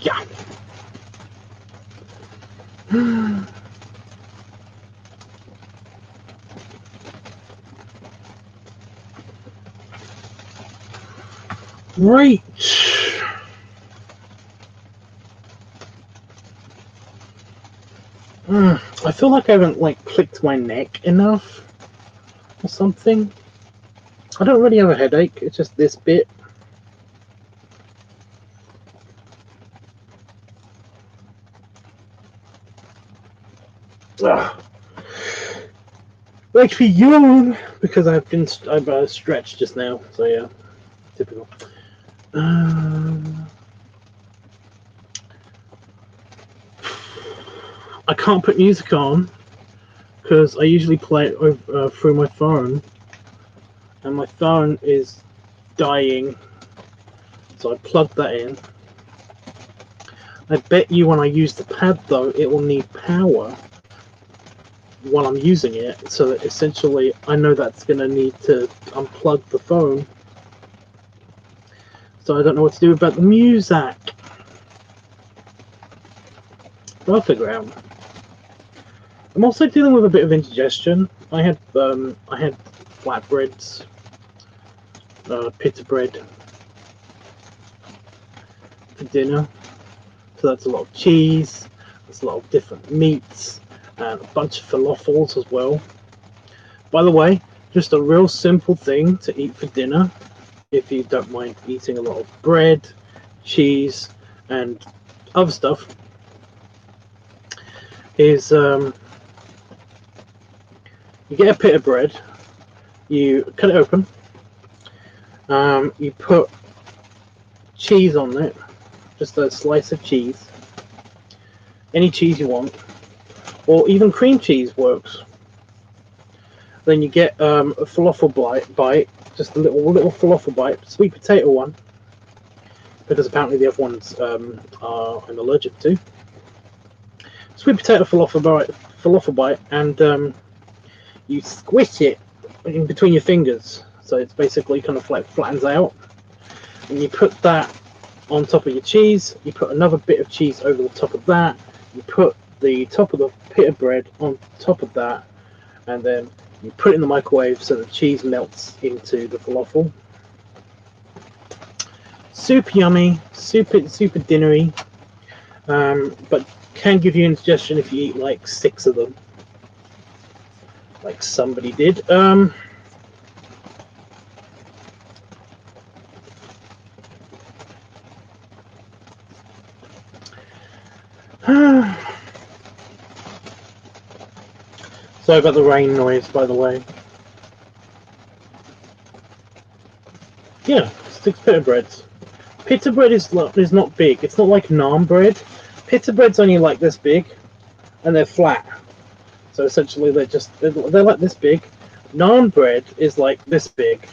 Yeah. Right. I feel like I haven't like clicked my neck enough or something. I don't really have a headache, it's just this bit. Ugh. Makes me yawn because I've stretched just now, so yeah, typical. I can't put music on because I usually play it over, through my phone, and my phone is dying, so I plugged that in. I bet you when I use the pad though, it will need power while I'm using it, so that essentially I know that's going to need to unplug the phone, so I don't know what to do about the music. I'll figure out. I'm also dealing with a bit of indigestion. I had flatbreads, pita bread for dinner, so that's a lot of cheese, that's a lot of different meats, and a bunch of falafels as well. By the way, just a real simple thing to eat for dinner, if you don't mind eating a lot of bread, cheese, and other stuff, is you get a pita bread, you cut it open, you put cheese on it, just a slice of cheese, any cheese you want, or even cream cheese works. Then you get a falafel bite, just a little falafel bite, sweet potato one, because apparently the other ones I'm allergic to. Sweet potato falafel bite, and you squish it in between your fingers, so it's basically kind of like flattens out, and you put that on top of your cheese. You put another bit of cheese over the top of that. You put the top of the pita bread on top of that, and then you put it in the microwave so the cheese melts into the falafel. Super yummy, super dinnery, but can give you indigestion if you eat like 6 of them, like somebody did. Sorry about the rain noise, by the way. Yeah, 6 pita breads. Pita bread is not big. It's not like naan bread. Pita bread's only like this big, and they're flat. So essentially, they're like this big. Naan bread is like this big.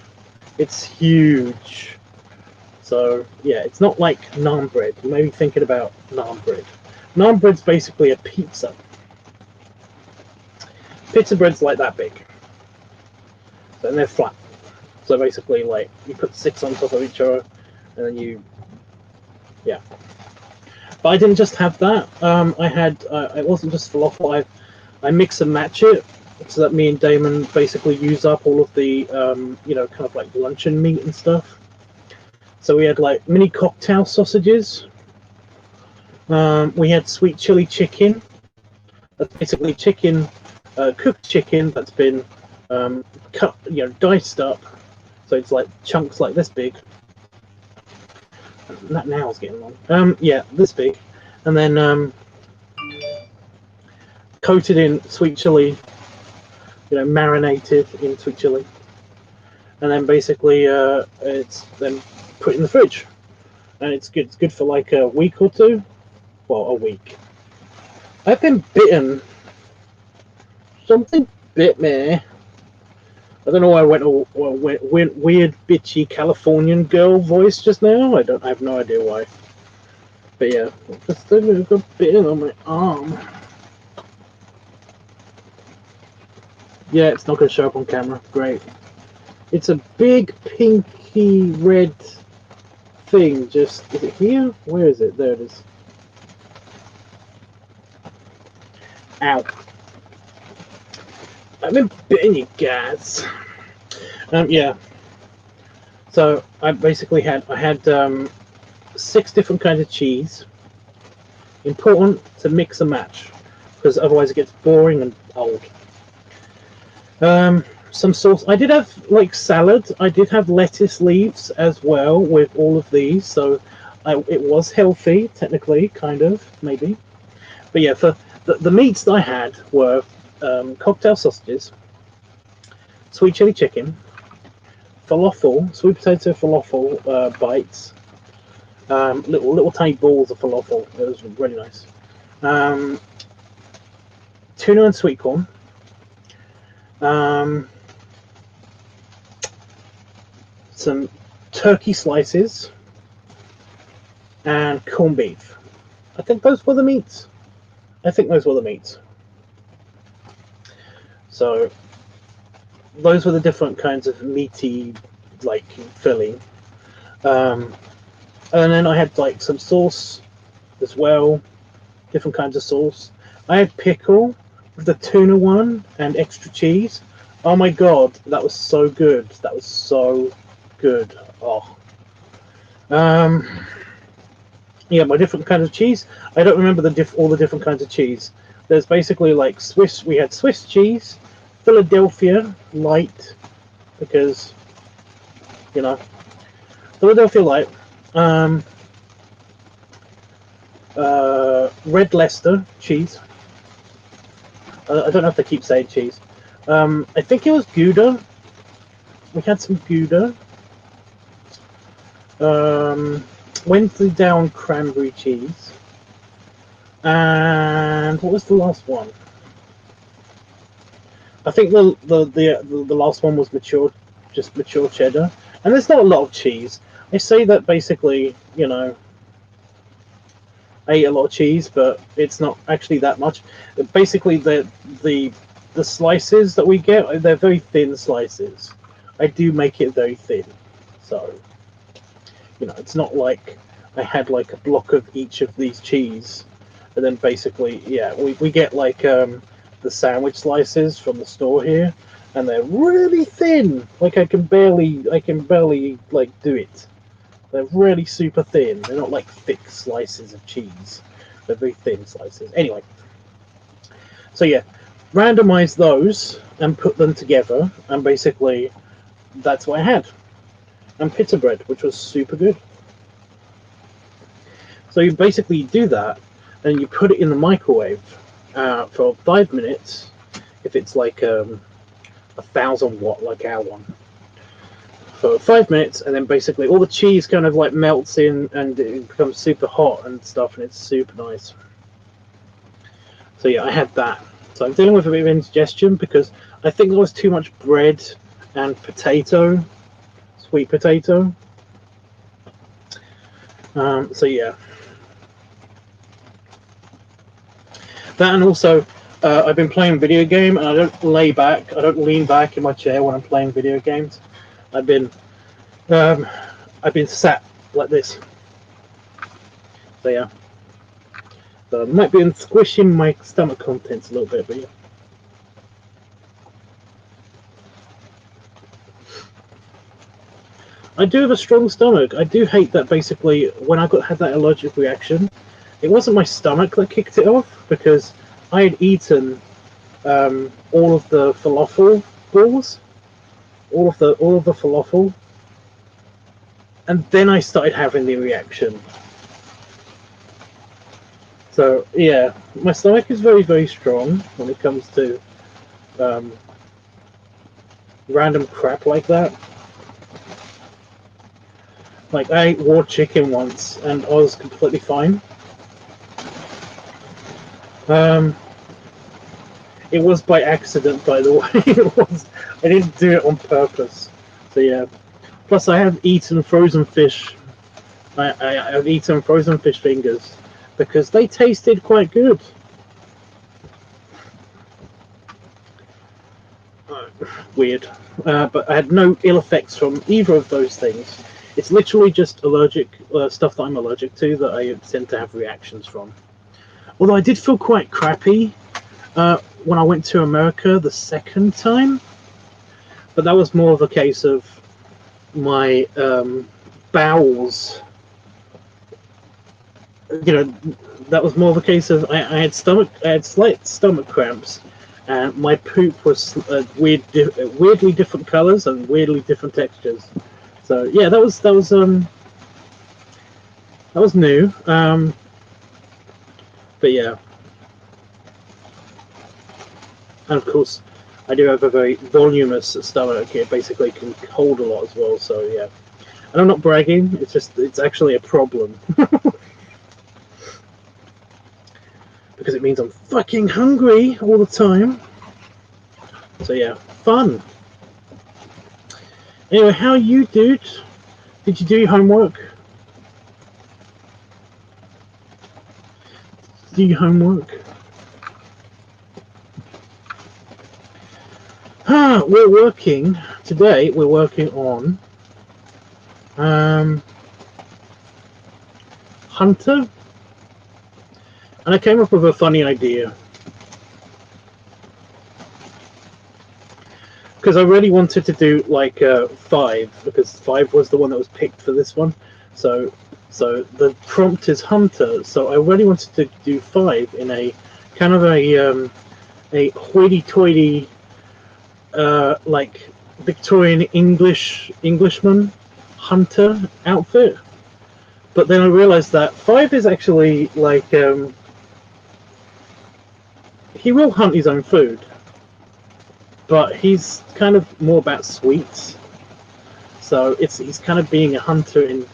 It's huge. So yeah, it's not like naan bread. You may be thinking about naan bread. Naan bread's basically a pizza. Pita bread's like that big, and they're flat. So basically, like, you put 6 on top of each other, and then yeah. But I didn't just have that. I had it wasn't just falafel. I mix and match it so that me and Damon basically use up all of the kind of like luncheon meat and stuff. So we had like mini cocktail sausages. We had sweet chili chicken. That's basically chicken, cooked chicken that's been cut, diced up. So it's like chunks like this big. That now is getting long. Yeah, this big, and then coated in sweet chili, marinated in sweet chili, and then basically it's then put in the fridge, and it's good. It's good for like a week or two. Well, a week. I've been bitten. Something bit me. I don't know why I went weird bitchy Californian girl voice just now. I have no idea why. But yeah, just a little bit on my arm. Yeah, it's not going to show up on camera. Great. It's a big pinky red thing. Is it here? Where is it? There it is. Ow. I've been bitten, you guys. Yeah. So I basically had 6 different kinds of cheese. Important to mix and match, because otherwise it gets boring and old. Some sauce. I did have like salad. I did have lettuce leaves as well with all of these, so it was healthy technically, kind of, maybe. But yeah, for the meats that I had were cocktail sausages, sweet chili chicken, falafel, sweet potato falafel bites, little tiny balls of falafel. It was really nice. Tuna and sweet corn. Some turkey slices and corned beef. I think those were the meats. So those were the different kinds of meaty, like, filling. And then I had like some sauce as well, different kinds of sauce. I had pickle with the tuna one and extra cheese. Oh my god, that was so good. That was so good. Oh. Yeah, my different kinds of cheese. I don't remember all the different kinds of cheese. There's basically like Swiss. We had Swiss cheese, Philadelphia light, because Philadelphia light. Red Leicester cheese. I don't know if they keep saying cheese. I think it was Gouda. We had some Gouda. Wensleydale cranberry cheese. And what was the last one? I think the last one was mature cheddar. And there's not a lot of cheese. I say that basically, I ate a lot of cheese, but it's not actually that much. Basically, the slices that we get, they're very thin slices. I do make it very thin, so it's not like I had like a block of each of these cheese, and then basically, yeah, we get like the sandwich slices from the store here, and they're really thin. Like I can barely like do it. They're really super thin. They're not like thick slices of cheese. They're very thin slices. Anyway, so yeah, randomize those and put them together, and basically that's what I had. And pita bread, which was super good. So you basically do that, and you put it in the microwave for 5 minutes. If it's like 1,000 watt, like our one, for 5 minutes, and then basically all the cheese kind of like melts in, and it becomes super hot and stuff, and it's super nice. So yeah, I had that. So I'm dealing with a bit of indigestion because I think there was too much bread and potato, sweet potato. So yeah, that, and also I've been playing video game, and I don't lean back in my chair when I'm playing video games. I've been sat like this. So yeah, so I might be squishing my stomach contents a little bit, but yeah. I do have a strong stomach. I do hate that basically when I had that allergic reaction, it wasn't my stomach that kicked it off, because I had eaten all of the falafel balls, all of the falafel, and then I started having the reaction. So yeah, my stomach is very, very strong when it comes to random crap like that. Like, I ate raw chicken once, and I was completely fine. It was by accident, by the way. I didn't do it on purpose. So yeah. Plus, I have eaten frozen fish. I've eaten frozen fish fingers because they tasted quite good. Weird. But I had no ill effects from either of those things. It's literally just allergic stuff that I'm allergic to that I tend to have reactions from. Although I did feel quite crappy When I went to America the second time, but that was more of a case of my bowels. You know, that was more of a case of I had slight stomach cramps, and my poop was weirdly different colors and weirdly different textures. So yeah, that was new. But yeah, and of course, I do have a very voluminous stomach. It basically can hold a lot as well. So yeah, and I'm not bragging. It's actually a problem. Because it means I'm fucking hungry all the time. So yeah, fun. Anyway, how are you, dude? Did you do your homework? Do your homework? We're working today. We're working on Hunter, and I came up with a funny idea. Because I really wanted to do like 5, because 5 was the one that was picked for this one. So the prompt is Hunter. So I really wanted to do 5 in a kind of a hoity-toity like Victorian Englishman hunter outfit. But then I realized that 5 is actually like he will hunt his own food, but he's kind of more about sweets. So he's kind of being a hunter in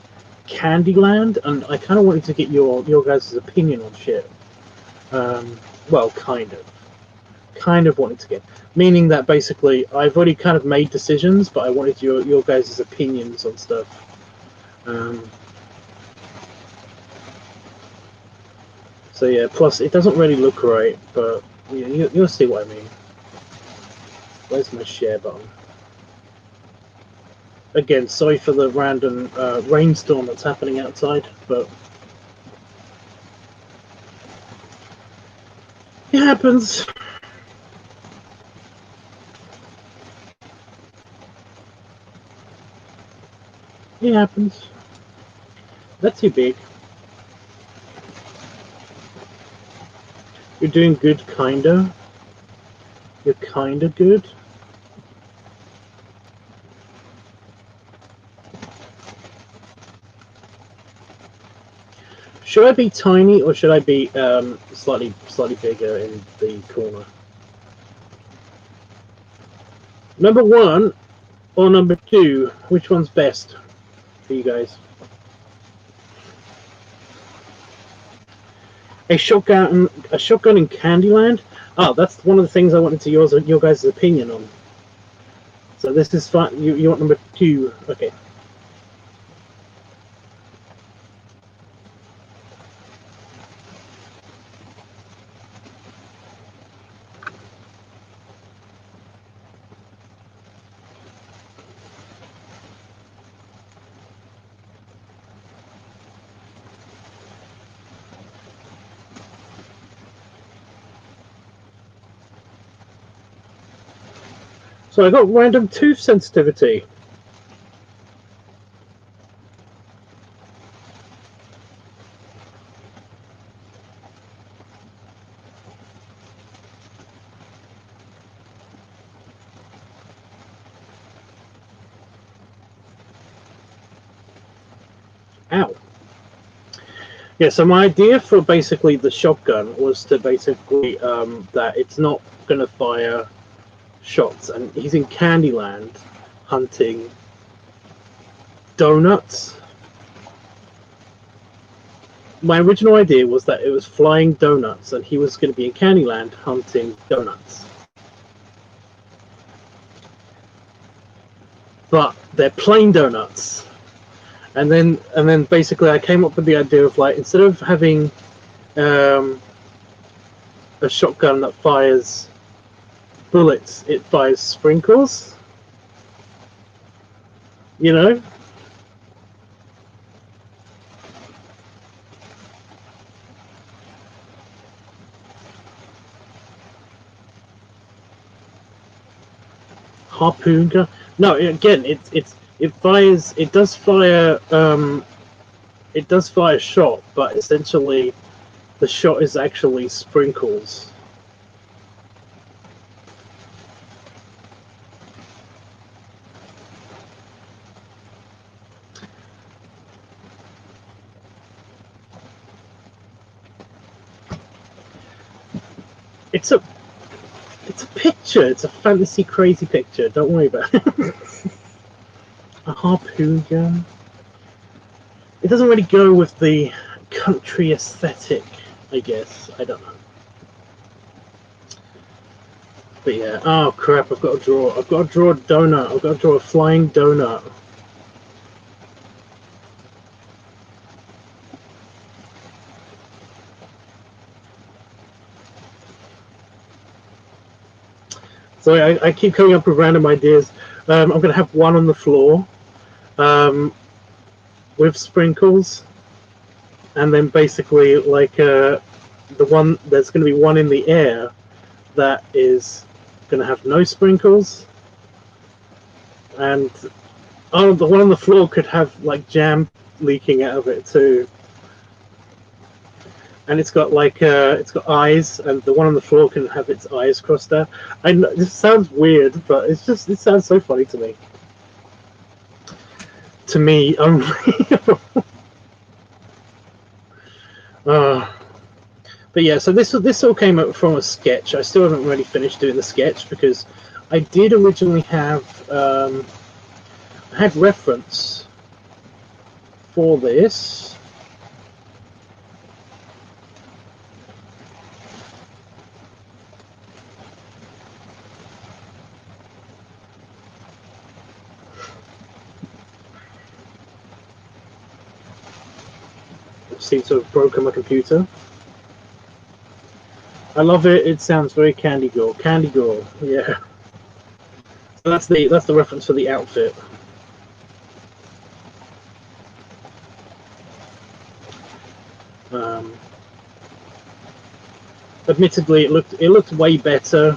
Candyland, and I kind of wanted to get your guys' opinion on shit. Well, kind of wanted to get, meaning that basically I've already kind of made decisions, but I wanted your guys' opinions on stuff. So yeah, plus it doesn't really look right, but you'll see what I mean. Where's my share button? Again, sorry for the random rainstorm that's happening outside, but it happens. It happens. That's too big. You're doing good, kinda. You're kinda good. Should I be tiny or should I be slightly bigger in the corner? Number 1 or number 2? Which one's best for you guys? A shotgun in Candyland? Oh, that's one of the things I wanted to your guys' opinion on. So this is fine. You want number 2? Okay. So I got random tooth sensitivity. Ow. Yeah, so my idea for basically the shotgun was to basically that it's not going to fire shots, and he's in Candyland hunting donuts. My original idea was that it was flying donuts, and he was going to be in Candyland hunting donuts. But they're plain donuts. And then basically I came up with the idea of like, instead of having a shotgun that fires bullets, it fires sprinkles. You know? Harpoon gun. No, again, it fires. It does fire. It does fire shot, but essentially, the shot is actually sprinkles. It's a picture. It's a fantasy crazy picture. Don't worry about it. A harpoon gun. It doesn't really go with the country aesthetic, I guess. I don't know. But yeah. Oh crap! I've got to draw. I've got to draw a donut. I've got to draw a flying donut. So I keep coming up with random ideas. I'm going to have one on the floor with sprinkles, and then basically like the one there's going to be one in the air that is going to have no sprinkles, and the one on the floor could have like jam leaking out of it too. And it's got like it's got eyes, and the one on the floor can have its eyes crossed out. I know this sounds weird, but it sounds so funny to me. To me only. But yeah, so this all came up from a sketch. I still haven't really finished doing the sketch because I did originally have I had reference for this. Seems to have broken my computer. I love it. It sounds very Candy Girl. Candy Girl, yeah. So that's the reference for the outfit. Admittedly, it looked way better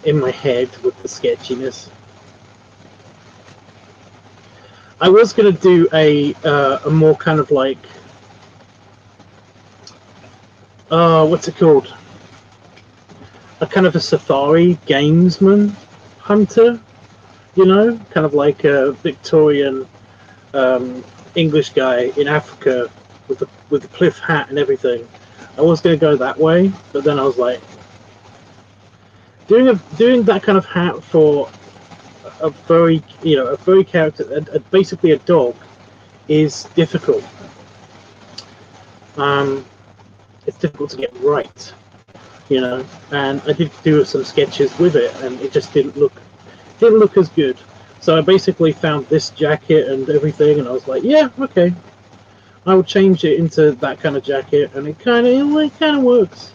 in my head with the sketchiness. I was gonna do a more kind of like what's it called? A kind of a safari gamesman hunter, you know, kind of like a Victorian English guy in Africa with the cliff hat and everything. I was gonna go that way, but then I was like, doing that kind of hat for a furry character, basically a dog, is difficult. It's difficult to get right, you know. And I did do some sketches with it, and it just didn't look as good. So I basically found this jacket and everything, and I was like, yeah, okay, I will change it into that kind of jacket, and it kind of works.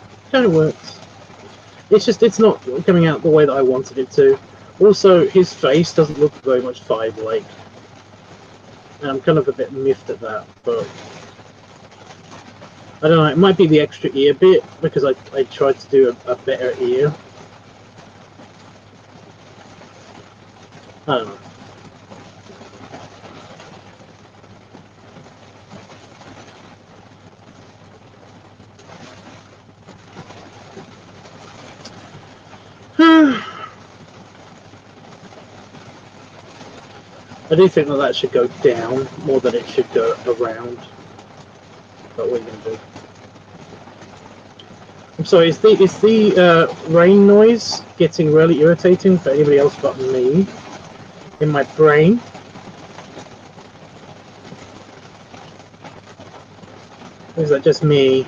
It's not coming out the way that I wanted it to. Also, his face doesn't look very much Five-like, and I'm kind of a bit miffed at that, but I don't know, it might be the extra ear bit, because I tried to do a better ear. I don't know. I do think that should go down more than it should go around. But what are you going to do? I'm sorry, is the rain noise getting really irritating for anybody else but me in my brain? Or is that just me?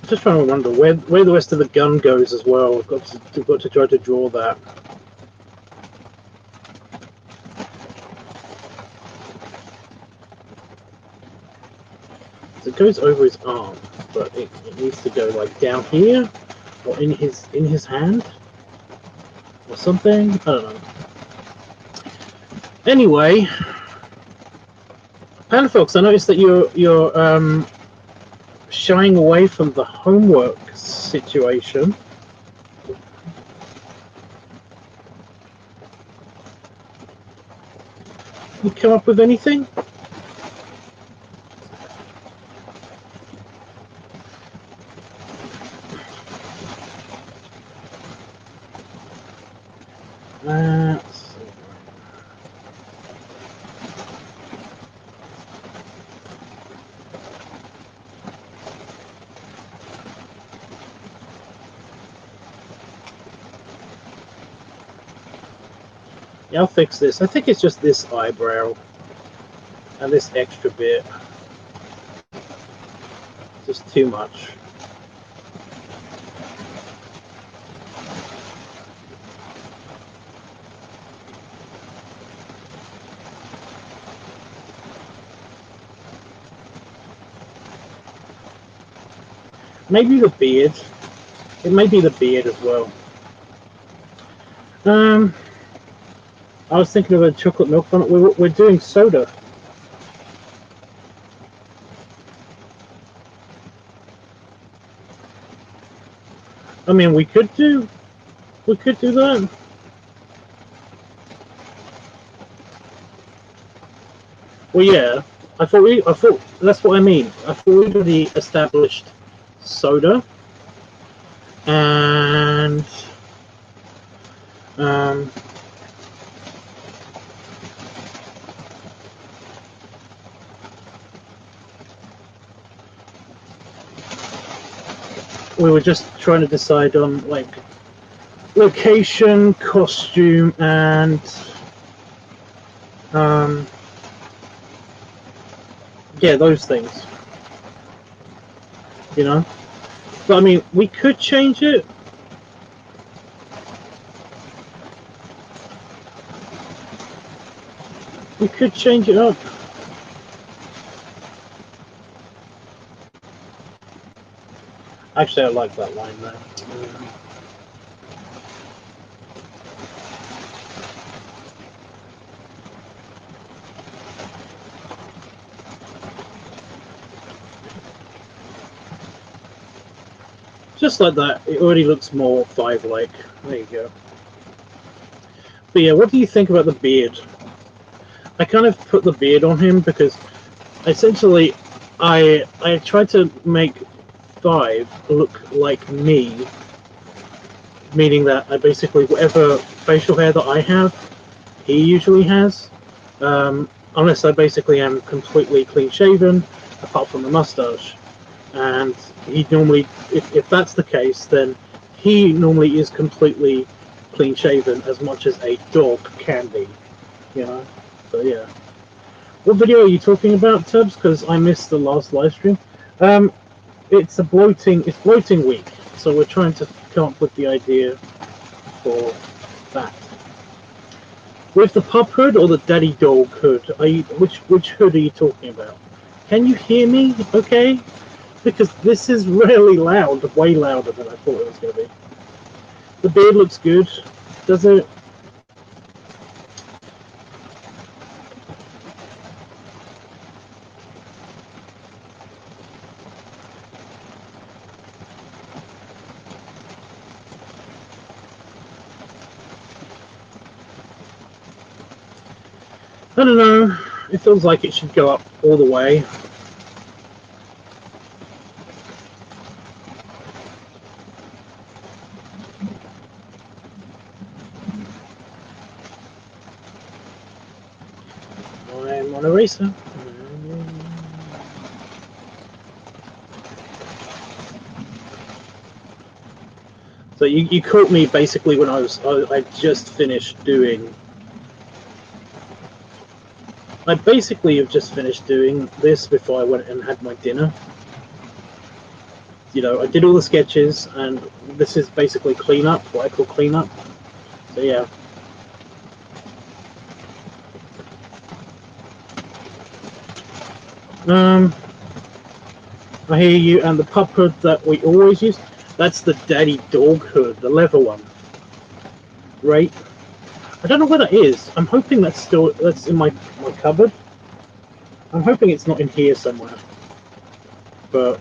Just trying to wonder where the rest of the gun goes as well. I've got to try to draw that. So it goes over his arm, but it needs to go like down here or in his hand. or something. I don't know. Anyway, Panafox, I noticed that you're shying away from the homework situation. You come up with anything? Yeah, I'll fix this. I think it's just this eyebrow and this extra bit. Just too much. Maybe the beard. It may be the beard as well. I was thinking of a chocolate milk one. We're doing soda. I mean, we could do that. Well, yeah. I thought that's what I mean. I thought we already established soda, and we were just trying to decide on like location, costume, and yeah, those things. You know, but I mean, we could change it. We could change it up. Actually, I like that line there. Just like that, it already looks more 5-like. There you go. But yeah, what do you think about the beard? I kind of put the beard on him because essentially I tried to make 5 look like me, meaning that I basically, whatever facial hair that I have, he usually has, unless I basically am completely clean shaven, apart from the mustache. And he normally, if that's the case, then he normally is completely clean shaven, as much as a dog can be, you know. So yeah. What video are you talking about, Tubbs? Because I missed the last live stream. It's bloating week, so we're trying to come up with the idea for that. With the pup hood or the daddy dog hood? Which hood are you talking about? Can you hear me? Okay. Because this is really loud, way louder than I thought it was going to be. The beard looks good, does it? I don't know. It feels like it should go up all the way. I'm on a racer. So you caught me basically when I just finished doing. I basically have just finished doing this before I went and had my dinner. You know, I did all the sketches, and this is basically cleanup, what I call cleanup. So yeah. I hear you. And the pup hood that we always use, that's the daddy dog hood, the leather one. rate. I don't know where that is. I'm hoping that's in my cupboard. I'm hoping it's not in here somewhere. But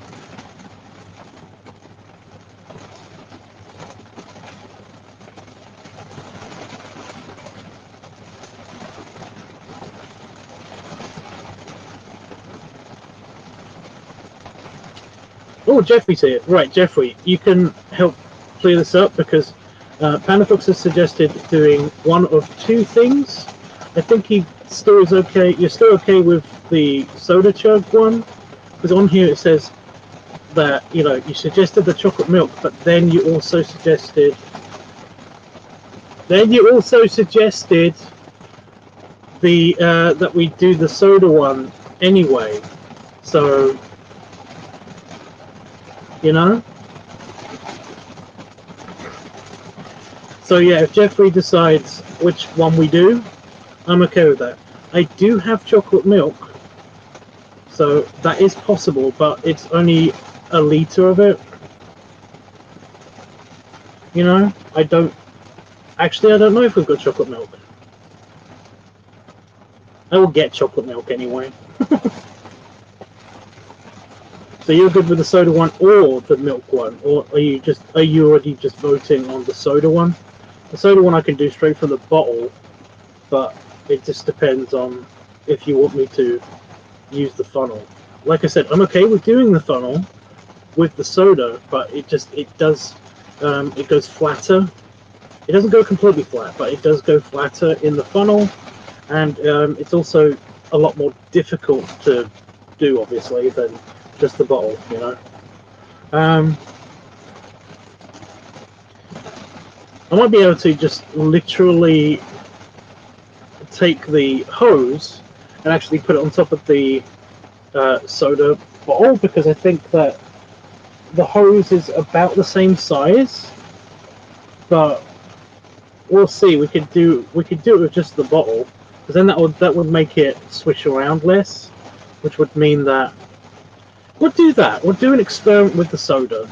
oh, Jeffrey's here. Right, Jeffrey, you can help clear this up because Panafox has suggested doing one of two things. I think he still is okay. You're still okay with the soda chug one, because on here it says that you suggested the chocolate milk, but then you also suggested the that we do the soda one anyway. So So yeah, if Jeffrey decides which one we do, I'm okay with that. I do have chocolate milk, so that is possible, but it's only a liter of it. I don't know if we've got chocolate milk. I will get chocolate milk anyway. So you're good with the soda one or the milk one, or are you already just voting on the soda one? The soda one I can do straight from the bottle, but it just depends on if you want me to use the funnel. Like I said, I'm okay with doing the funnel with the soda, but it goes flatter. It doesn't go completely flat, but it does go flatter in the funnel, and it's also a lot more difficult to do, obviously, than just the bottle. I might be able to just literally take the hose and actually put it on top of the soda bottle, because I think that the hose is about the same size, but we'll see. We could do it with just the bottle, because then that would make it swish around less, which would mean that we'll do that. We'll do an experiment with the soda.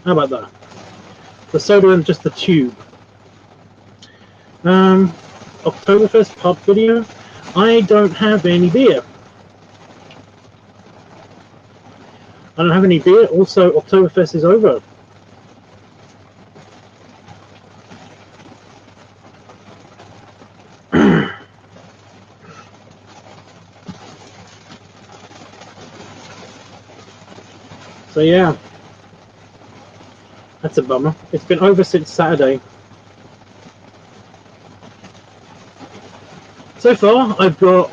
How about that? The soda and just the tube. Oktoberfest pub video. I don't have any beer. Also, Oktoberfest is over. So yeah, that's a bummer. It's been over since Saturday. So far, I've got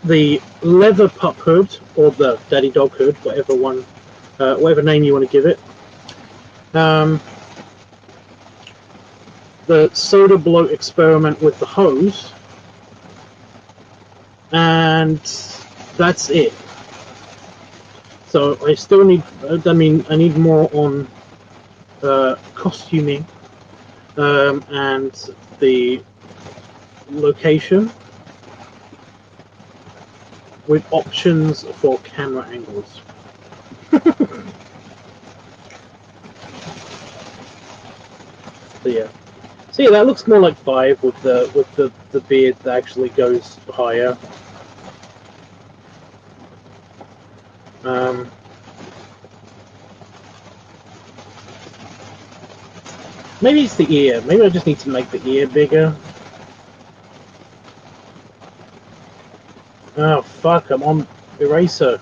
the leather pup hood, or the daddy dog hood, whatever name you want to give it. The soda bloat experiment with the hose, and that's it. So I still need. I need more on costuming and the location, with options for camera angles. So yeah, that looks more like 5 with the beard that actually goes higher. Maybe it's the ear. Maybe I just need to make the ear bigger. Oh fuck, I'm on eraser.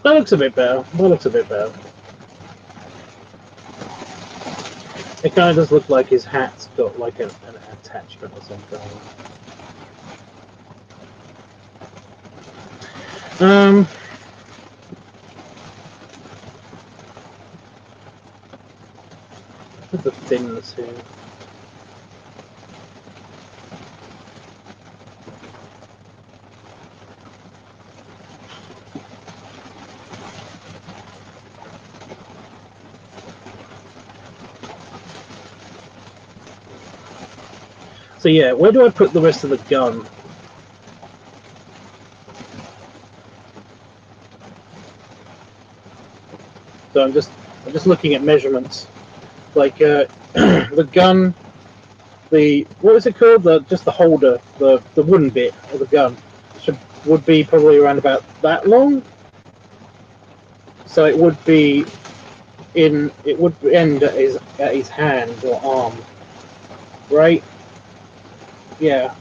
That looks a bit better. It kind of does look like his hat's got like an attachment or something. Look at the thinness here. So yeah, where do I put the rest of the gun? So I'm just looking at measurements. Like the gun, what was it called? Just the holder, the wooden bit of the gun would be probably around about that long. So it would be it would end at his hand or arm, right? Yeah.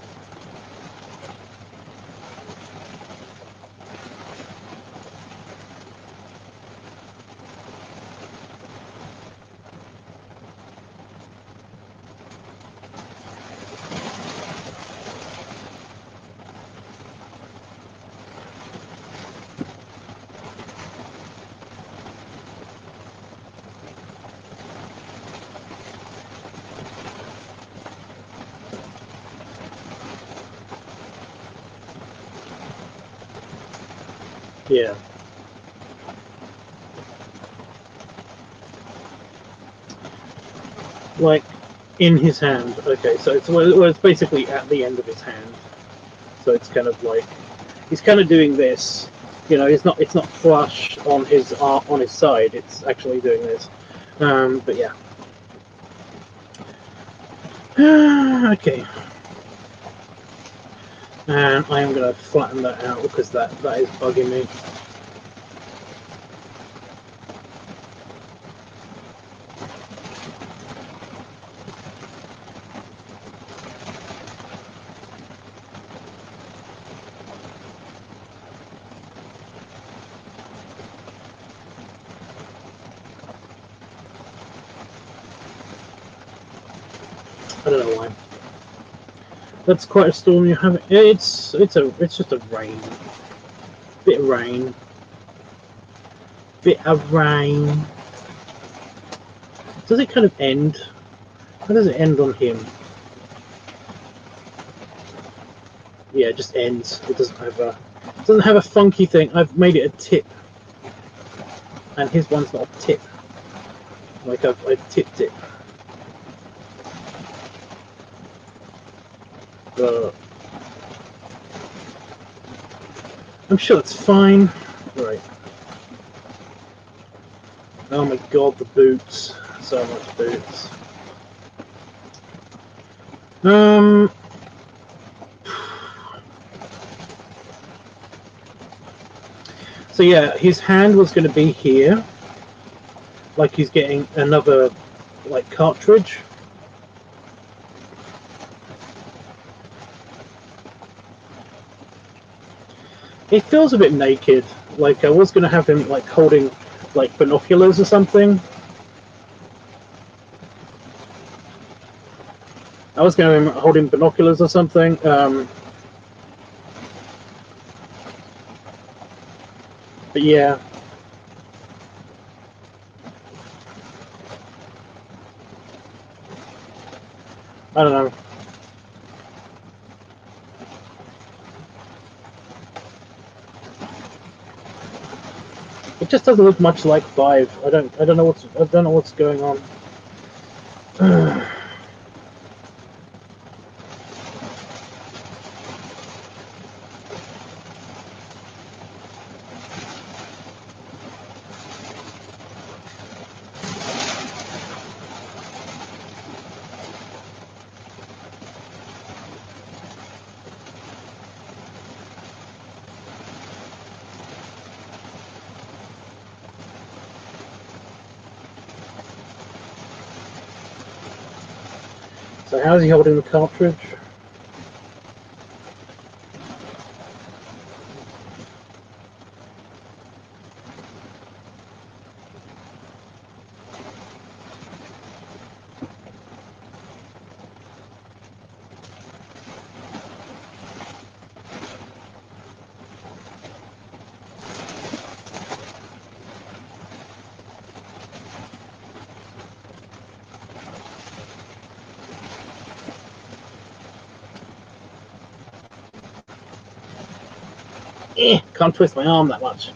Yeah. Like in his hand. Okay, so it's basically at the end of his hand. So it's kind of like he's kind of doing this. You know, it's not flush on his side. It's actually doing this. But yeah. Okay. And I am going to flatten that out because that is bugging me. I don't know why. That's quite a storm you're having. It's just a rain. Bit of rain. Bit of rain. Does it kind of end? How does it end on him? Yeah, it just ends. It doesn't have a funky thing. I've made it a tip, and his one's not a tip. Like I've tipped it. I'm sure it's fine. Right. Oh my god, the boots. So much boots. So yeah, his hand was going to be here. Like he's getting another, like, cartridge. He feels a bit naked. Like I was going to have him like holding like binoculars or something. I was going to have him holding binoculars or something. But yeah. I don't know. It just doesn't look much like 5. I don't know what's going on. So how's he holding the cartridge? Can't twist my arm that much.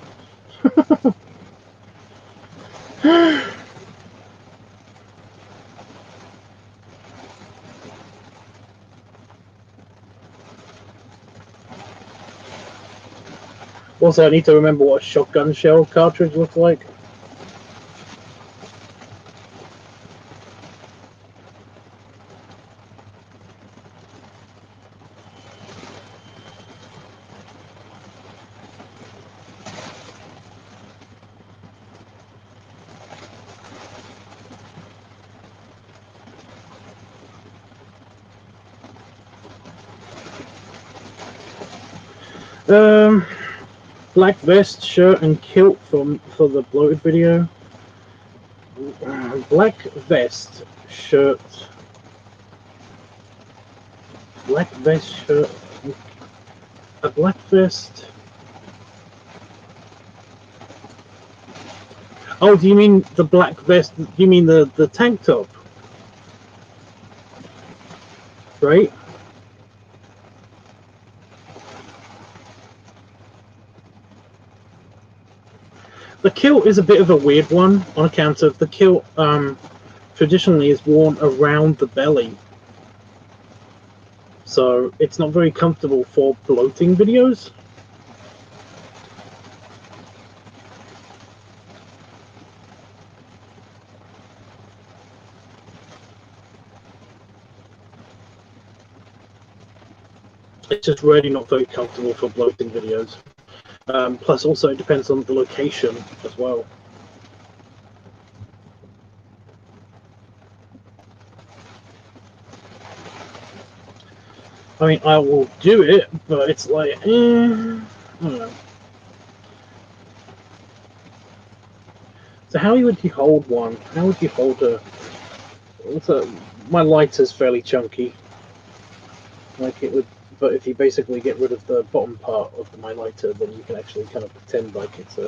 Also, I need to remember what a shotgun shell cartridge looks like. Black vest, shirt, and kilt for the bloated video. Black vest, shirt. Black vest, shirt. A black vest. Oh, do you mean the black vest? Do you mean the tank top? Right? The kilt is a bit of a weird one on account of the kilt traditionally is worn around the belly. So it's not very comfortable for bloating videos. It's just really not very comfortable for bloating videos. Plus, also, it depends on the location as well. I mean, I will do it, but it's like, I don't know. So how would you hold one? How would you hold a... My lighter's fairly chunky. Like it would... But if you basically get rid of the bottom part of my lighter, then you can actually kind of pretend like it's a...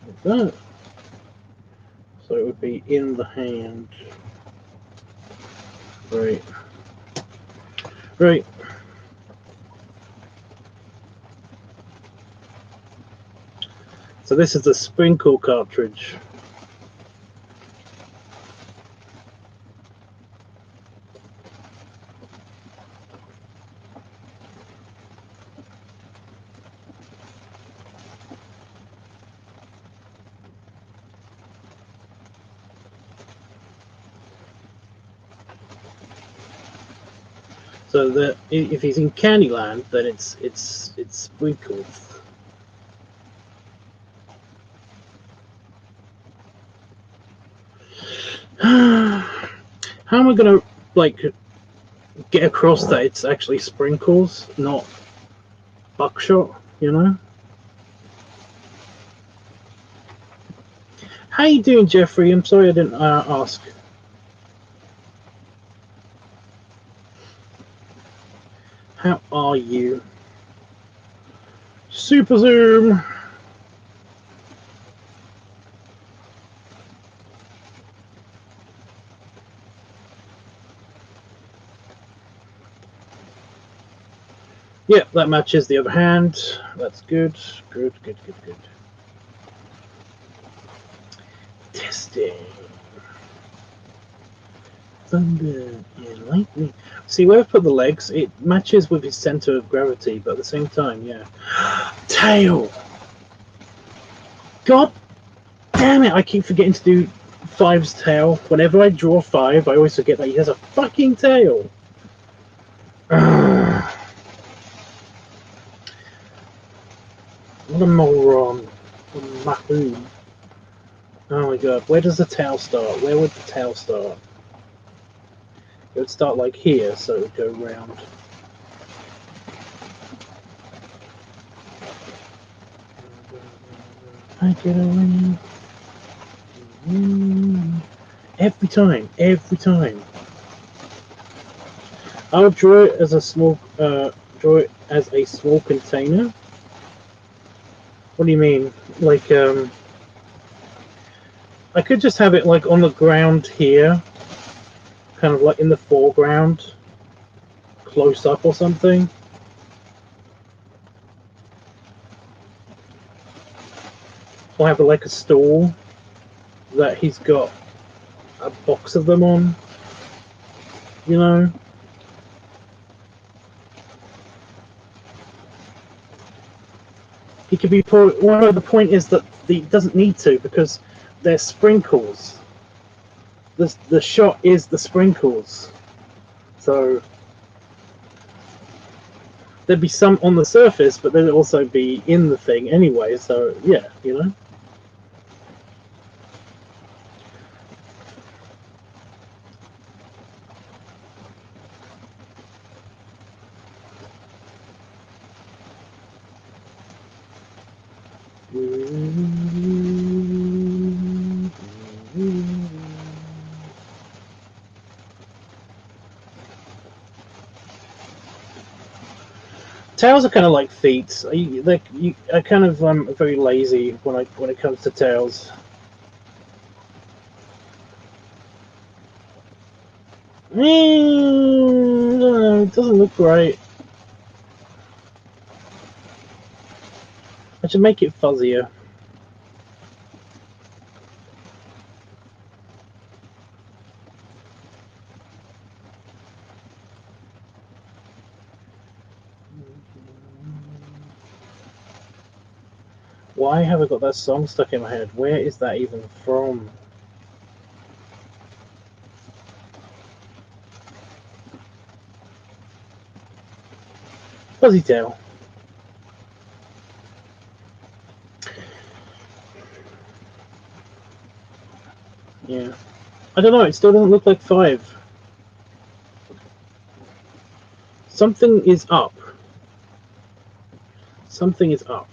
Like that. So it would be in the hand. Right. Right. So this is the sprinkle cartridge. So that if he's in Candyland, then it's sprinkled. How am I gonna like get across that it's actually sprinkles, not buckshot? You know. How you doing, Jeffrey? I'm sorry I didn't ask. How are you? Super Zoom. Yeah, that matches the other hand. That's good. Good. Testing. Thunder and lightning. See, where I put the legs, it matches with his center of gravity, but at the same time, yeah. Tail! God damn it, I keep forgetting to do 5's tail. Whenever I draw 5, I always forget that he has a fucking tail. What a moron. What a mahoon. Oh my god, where does the tail start? Where would the tail start? It would start like here, so it would go round. I get away. Every time. I would draw it as a small container. What do you mean? Like I could just have it like on the ground here, kind of like in the foreground, close up or something. Or have like a stool that he's got a box of them on, you know? He could be pouring. Well, no, the point is that he doesn't need to because they're sprinkles. The shot is the sprinkles, so there'd be some on the surface, but there'd also be in the thing anyway. So yeah, you know. Tails are kind of like feet. I kind of very lazy when it comes to tails. It doesn't look great. I should make it fuzzier. Why have I got that song stuck in my head? Where is that even from? Fuzzy tail. Yeah. I don't know, it still doesn't look like 5. Something is up. Something is up.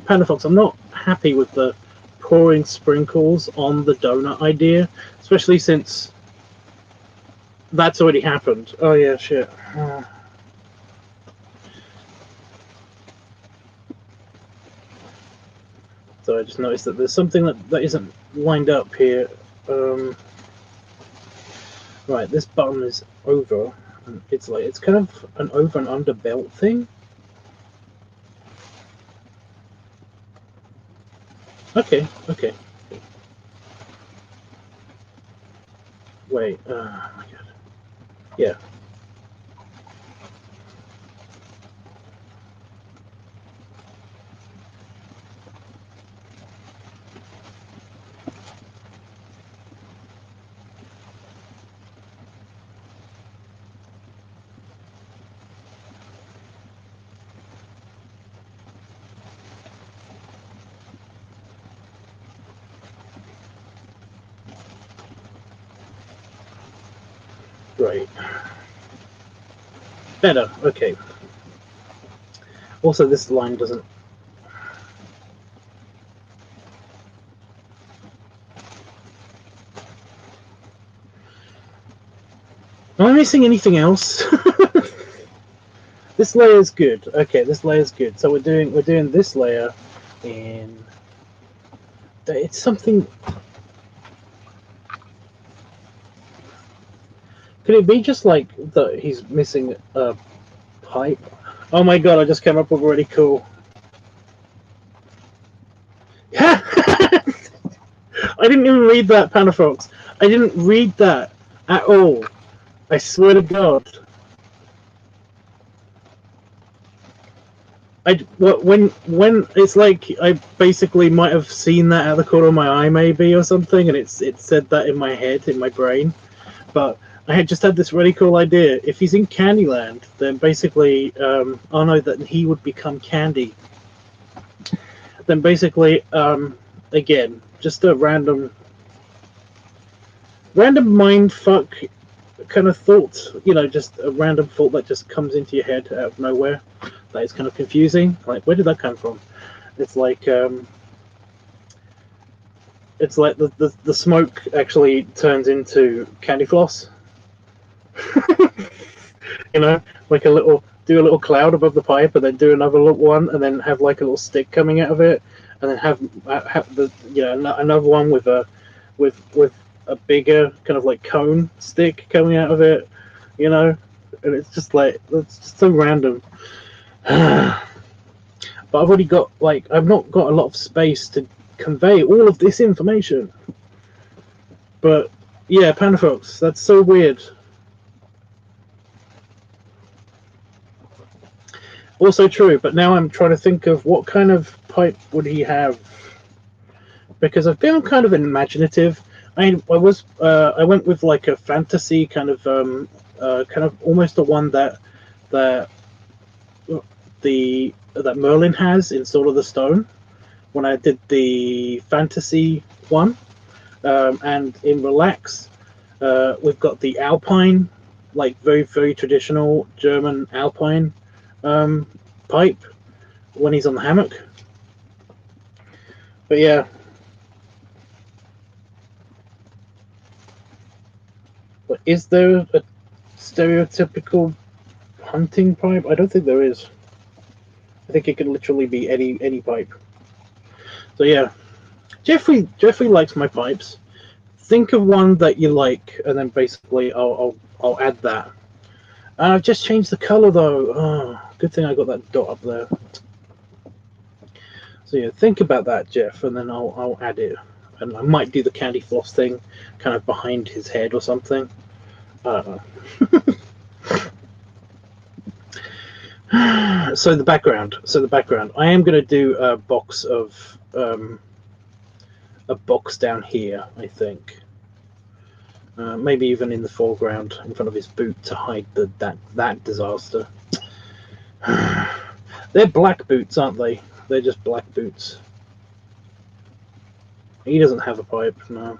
Panda Fox, I'm not happy with the pouring sprinkles on the donut idea, especially since that's already happened. Oh yeah, shit. So I just noticed that there's something that isn't lined up here. Right, this button is over. It's kind of an over and under belt thing. Okay. Wait, oh my god. Yeah. Right. Better, okay. Also, this line doesn't... Am I missing anything else? This layer is good. Okay, this layer is good. So we're doing this layer in... It's something... Could it be just like that he's missing a pipe? Oh my god, I just came up with really cool. I didn't even read that, Panda Fox. I didn't read that at all. I swear to God. When it's like I basically might have seen that at the corner of my eye maybe or something, and it said that in my head, in my brain, but I had just had this really cool idea. If he's in Candyland, then basically, I know that he would become Candy. Then basically, again, just a random mind fuck kind of thought, you know, just a random thought that just comes into your head out of nowhere. That is kind of confusing. Like, where did that come from? It's like the smoke actually turns into candy floss. You know, like a little do a little cloud above the pipe, and then do another little one, and then have like a little stick coming out of it, and then have the another one with a a bigger kind of like cone stick coming out of it, you know, and it's just like it's just so random. But I've already got like I've not got a lot of space to convey all of this information. But yeah, Panda Fox, that's so weird. Also true, but now I'm trying to think of what kind of pipe would he have, because I've been kind of imaginative. I went with like a fantasy kind of almost the one that Merlin has in Sword of the Stone when I did the fantasy one, and in Relax we've got the Alpine, like very very traditional German Alpine pipe when he's on the hammock. But yeah. But is there a stereotypical hunting pipe? I don't think there is. I think it could literally be any pipe. So yeah, Jeffrey likes my pipes. Think of one that you like, and then basically I'll add that. And I've just changed the color though. Oh, good thing I got that dot up there. So yeah, think about that, Jeff, and then I'll add it. And I might do the candy floss thing, kind of behind his head or something. I don't know. So the background. I am going to do a box down here, I think. Maybe even in the foreground, in front of his boot, to hide that disaster. They're black boots, aren't they? They're just black boots. He doesn't have a pipe, no.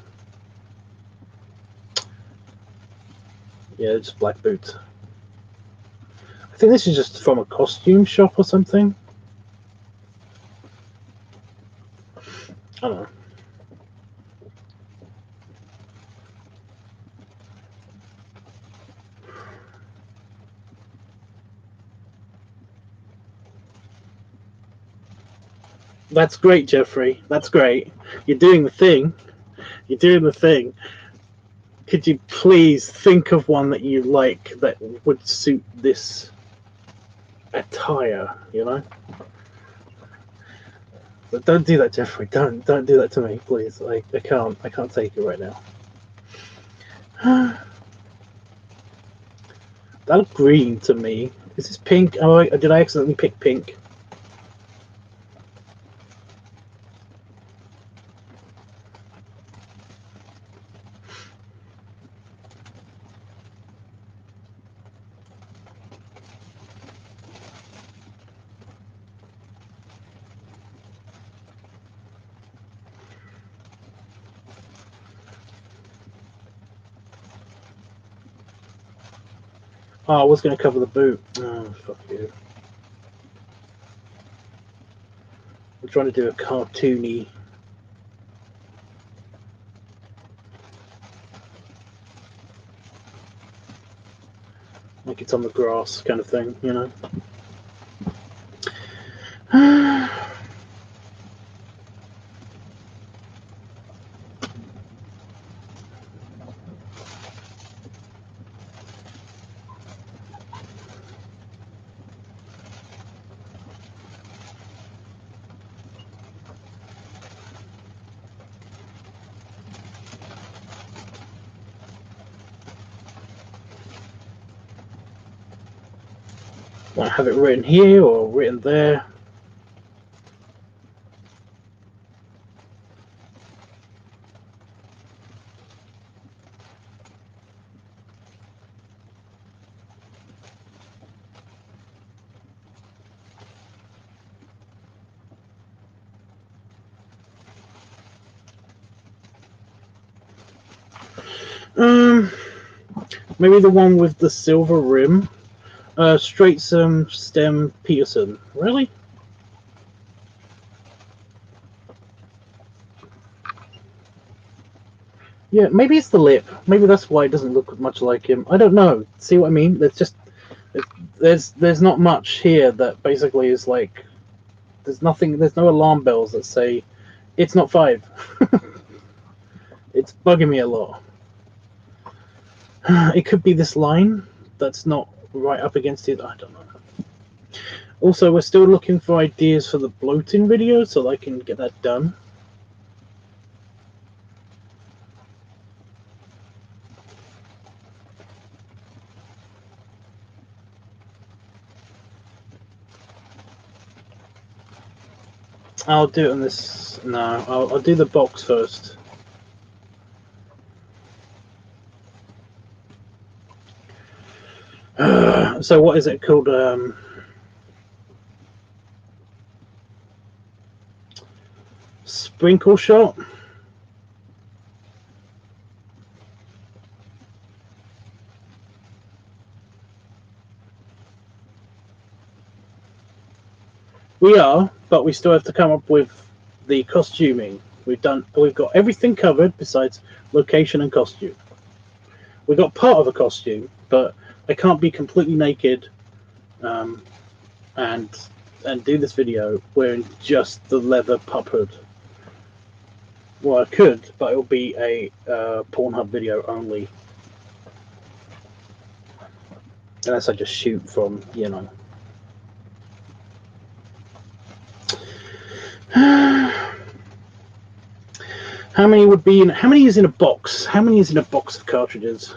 Yeah, just black boots. I think this is just from a costume shop or something. I don't know. That's great, Jeffrey. That's great. You're doing the thing. You're doing the thing. Could you please think of one that you like that would suit this attire, you know? But don't do that, Jeffrey. Don't do that to me, please. I can't take it right now. That looked green to me. Is this pink? Oh, did I accidentally pick pink? Oh, I was going to cover the boot. Oh, fuck you. I'm trying to do a cartoony. Like it's on the grass kind of thing, you know? I have it written here or written there. Maybe the one with the silver rim. Straight stem Peterson. Really? Yeah, maybe it's the lip. Maybe that's why it doesn't look much like him. I don't know. See what I mean? Let's just There's not much here that basically is like, there's no alarm bells that say it's not 5. It's bugging me a lot. It could be this line that's not right up against it. I don't know. Also, we're still looking for ideas for the bloating video so that I can get that done. I'll do it on this. No, I'll do the box first. So what is it called? Sprinkle shot. We are, but we still have to come up with the costuming. We've got everything covered besides location and costume. We got part of a costume, but I can't be completely naked and do this video wearing just the leather pup hood. Well, I could, but it'll be a Pornhub video only, unless I just shoot from, you know. How many would be in? How many is in a box? How many is in a box of cartridges?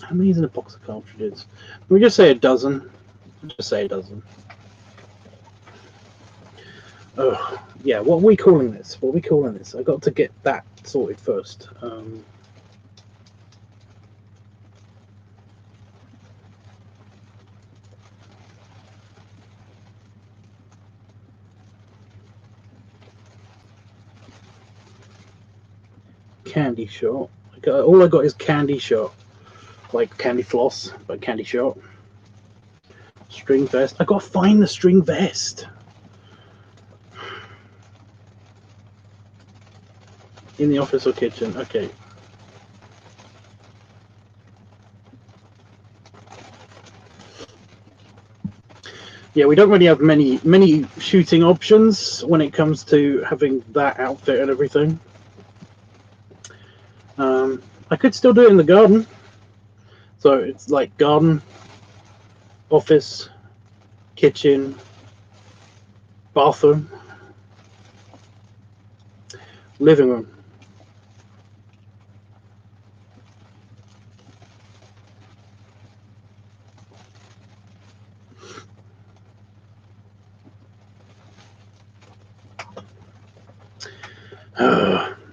How many is in a box of cartridges? Can we just say a dozen? Just say a dozen. Oh, yeah. What are we calling this? What are we calling this? I got to get that sorted first. Candy shot. All I got is candy shot, like candy floss, but candy shot. String vest. I gotta find the string vest. In the office or kitchen. Okay. Yeah, we don't really have many shooting options when it comes to having that outfit and everything. I could still do it in the garden. So it's like garden, office, kitchen, bathroom, living room.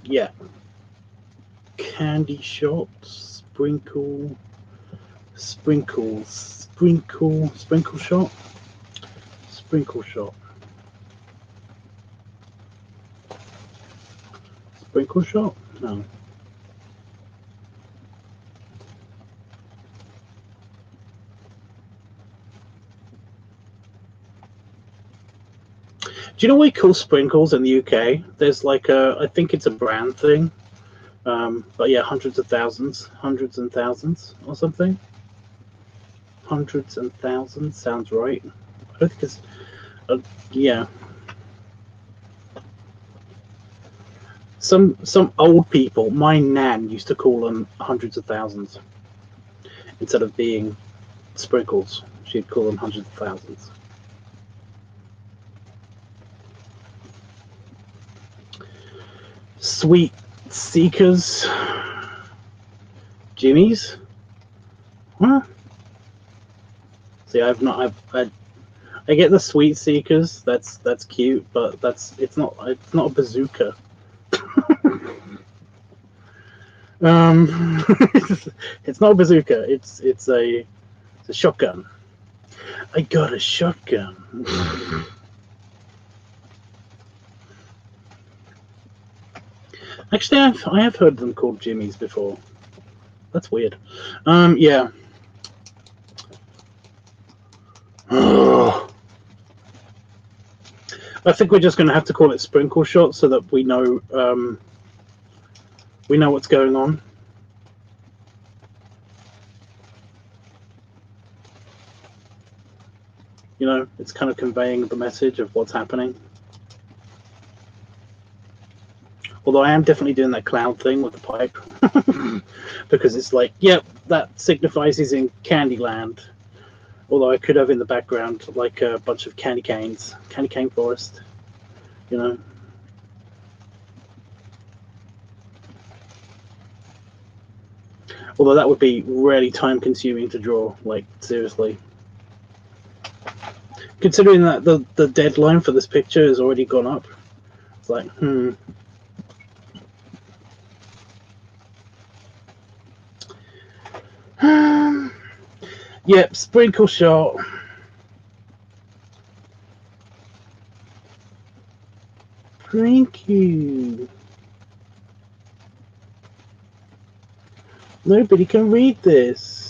Yeah. Candy shot, sprinkle shot, sprinkle shot. Sprinkle shot? No. Do you know what we call sprinkles in the UK? There's like I think it's a brand thing. But yeah, hundreds and thousands or something. Hundreds and thousands sounds right. I don't think it's, yeah. Some old people, my nan used to call them hundreds of thousands. Instead of being sprinkles, she'd call them hundreds of thousands. Sweet Seekers. Jimmy's? Huh? See, I get the Sweet Seekers. That's cute, but it's not a bazooka. It's not a bazooka. It's a shotgun. I got a shotgun. Actually, I have heard them called Jimmy's before. That's weird. Yeah. I think we're just going to have to call it sprinkle shot so that we know what's going on. You know, it's kind of conveying the message of what's happening. Although I am definitely doing that cloud thing with the pipe. Because it's like, yep, that signifies he's in Candyland. Although I could have in the background like a bunch of candy canes. Candy cane forest. You know. Although that would be really time consuming to draw, like seriously. Considering that the deadline for this picture has already gone up. It's like, Yep, sprinkle shot. Thank you. Nobody can read this.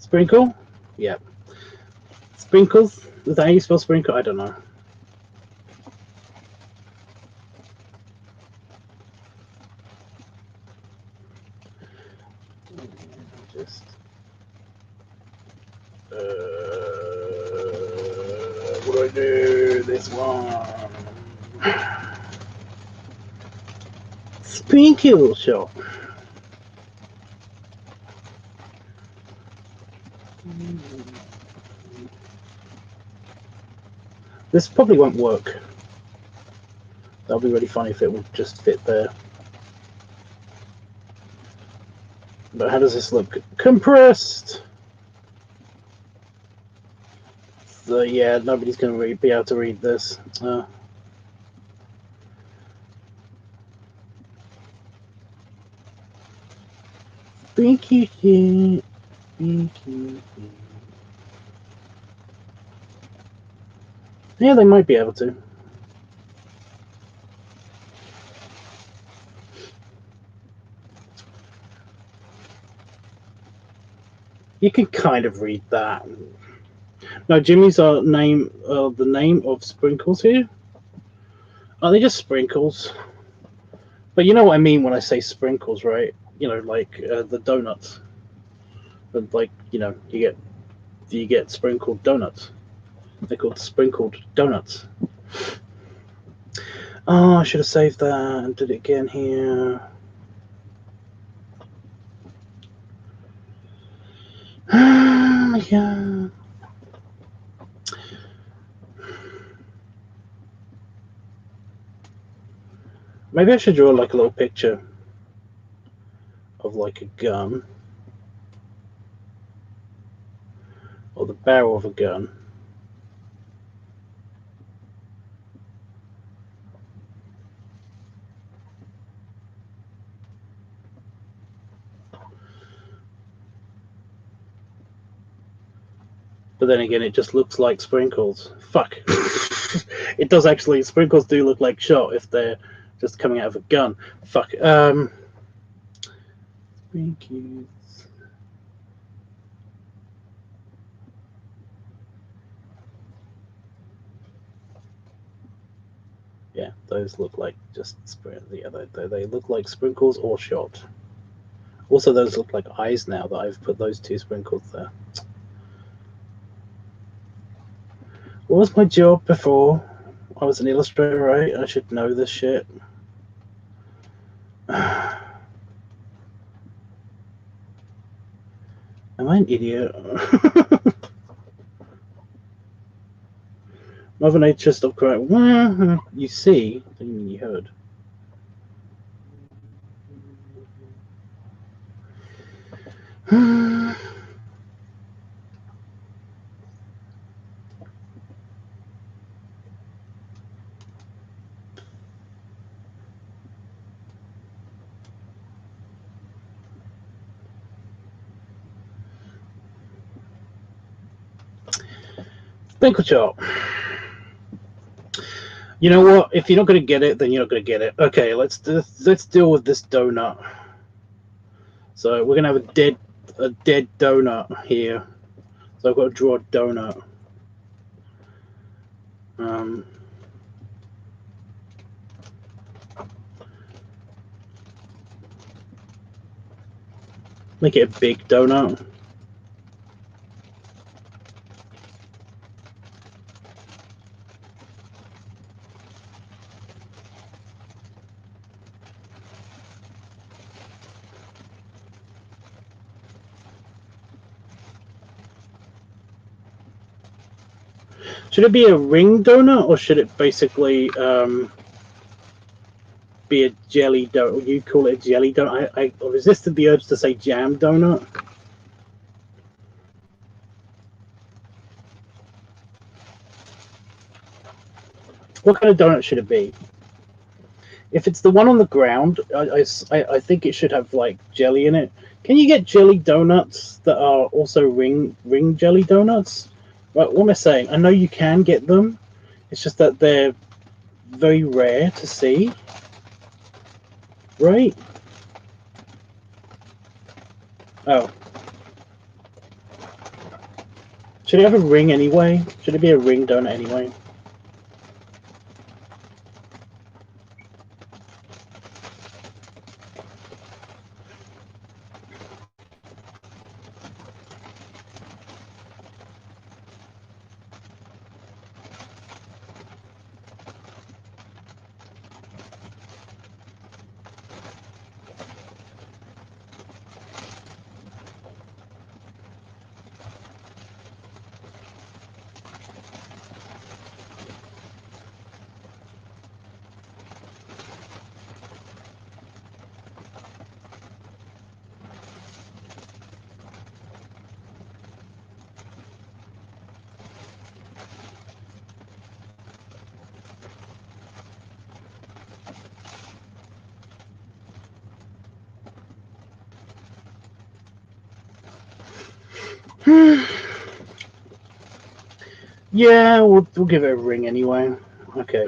Sprinkle? Yep. Sprinkles? Is that how you spell sprinkle? I don't know. Just what do I do? This one. Sprinkle shot. This probably won't work. That'll be really funny if it would just fit there. But how does this look? Compressed! So yeah, nobody's going to be able to read this. Thank you. Thank you. Yeah, they might be able to. You can kind of read that. No, Jimmy's our name. The name of sprinkles here. Are they just sprinkles? But you know what I mean when I say sprinkles, right? You know, like the donuts. But like, you know, you get sprinkled donuts. They're called sprinkled donuts. Oh, I should have saved that and did it again here. Yeah. Maybe I should draw like a little picture of like a gun. Or the barrel of a gun. But then again, it just looks like sprinkles. Fuck. It does actually. Sprinkles do look like shot if they're just coming out of a gun. Fuck. Thank you. Yeah, those look like just they look like sprinkles or shot. Also, those look like eyes now that I've put those two sprinkles there. What was my job before? I was an illustrator, right? I should know this shit. Am I an idiot? Mother Nature stopped crying. You see? I didn't mean you heard. Sprinkle chop. You know what? If you're not going to get it, then you're not going to get it. Okay, let's deal with this donut. So we're going to have a dead donut here. So I've got to draw a donut. Make it a big donut. Should it be a ring donut, or should it basically be a jelly donut? You call it a jelly donut. I resisted the urge to say jam donut. What kind of donut should it be? If it's the one on the ground, I think it should have like jelly in it. Can you get jelly donuts that are also ring jelly donuts? What am I saying? I know you can get them. It's just that they're very rare to see. Right? Oh. Should it have a ring anyway? Should it be a ring donut anyway? Yeah, we'll give it a ring anyway. Okay.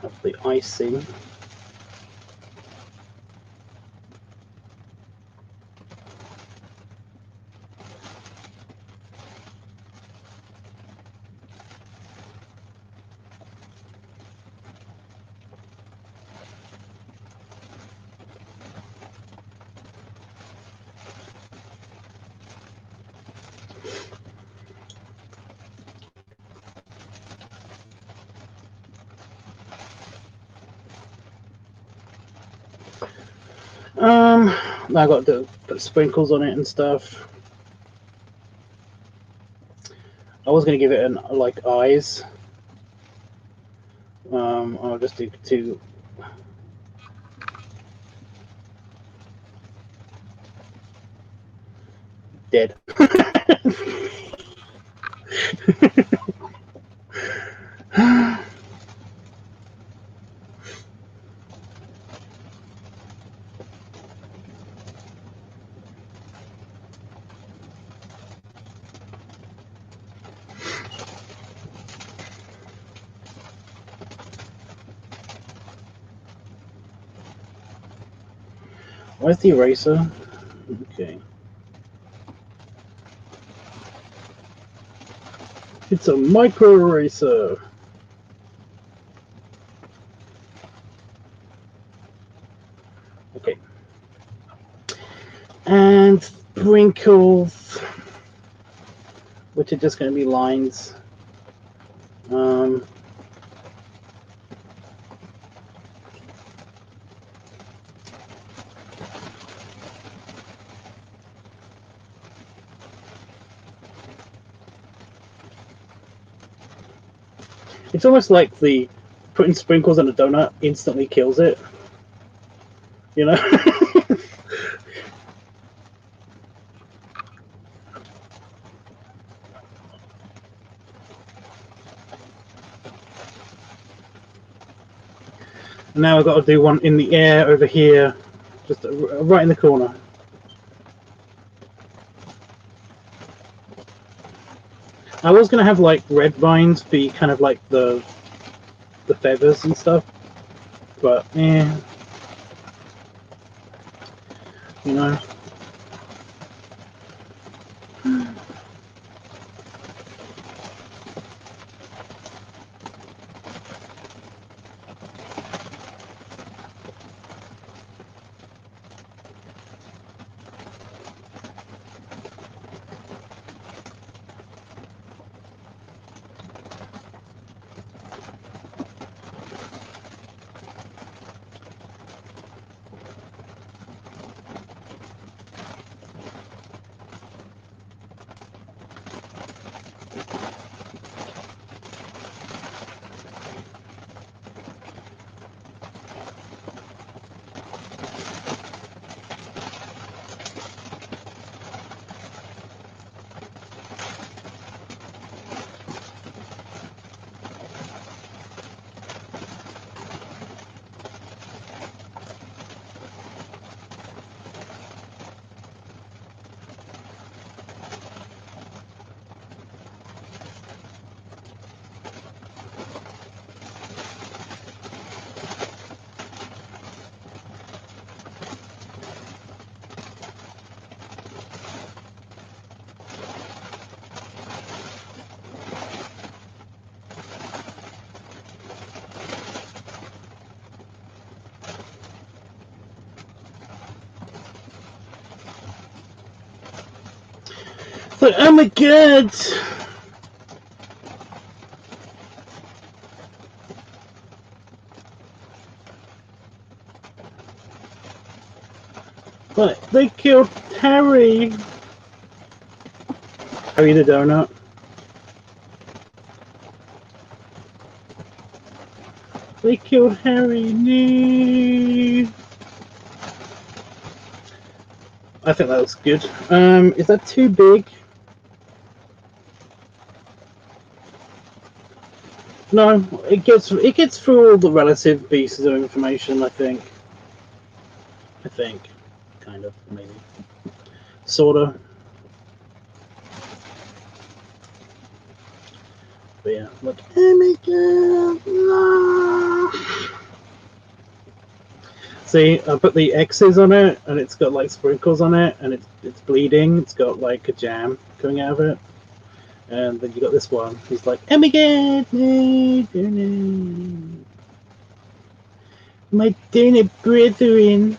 Have the icing. I got to put sprinkles on it and stuff. I was gonna give it like eyes. I'll just do two. Dead. Where's the eraser? Okay. It's a micro eraser. Okay. And sprinkles, which are just going to be lines. It's almost like the putting sprinkles on a donut instantly kills it. You know? And now I've got to do one in the air over here, just right in the corner. I was going to have like red vines be kind of like the feathers and stuff, but yeah, you know. But oh my god! But they killed Harry! Harry the donut. They killed Harry. No. I think that looks good. Is that too big? No, it gets through all the relative pieces of information. I think, kind of, maybe, sorta. But yeah, look. Oh my god! No. See, I put the X's on it, and it's got like sprinkles on it, and it's bleeding. It's got like a jam coming out of it. And then you got this one. He's like, oh my god, no, my donut brethren.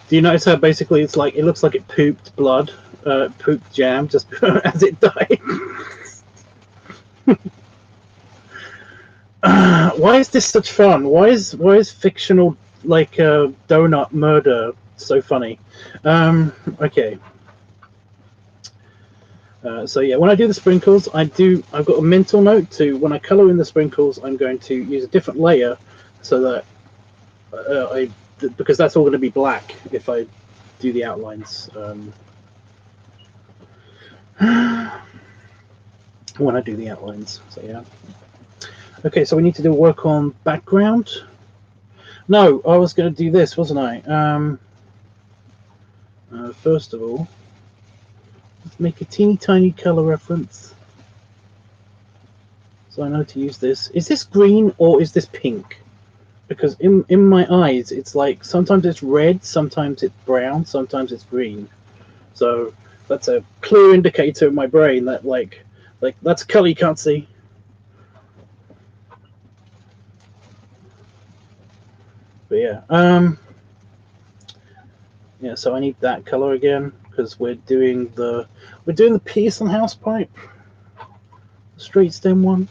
Do you notice how basically it's like, it looks like it pooped blood, pooped jam just as it died? Why is this such fun? Why is fictional like donut murder so funny? Okay. So yeah, when I do the sprinkles, I've got a mental note to when I color in the sprinkles, I'm going to use a different layer so that because that's all going to be black if I do the outlines when I do the outlines. So yeah. Okay, so we need to do work on background. No, I was going to do this, wasn't I? First of all, let's make a teeny tiny color reference. So I know to use this. Is this green or is this pink? Because in my eyes, it's like sometimes it's red, sometimes it's brown, sometimes it's green. So that's a clear indicator in my brain that like that's a color you can't see. But yeah, so I need that color again because we're doing the piece on house pipe, the straight stem one.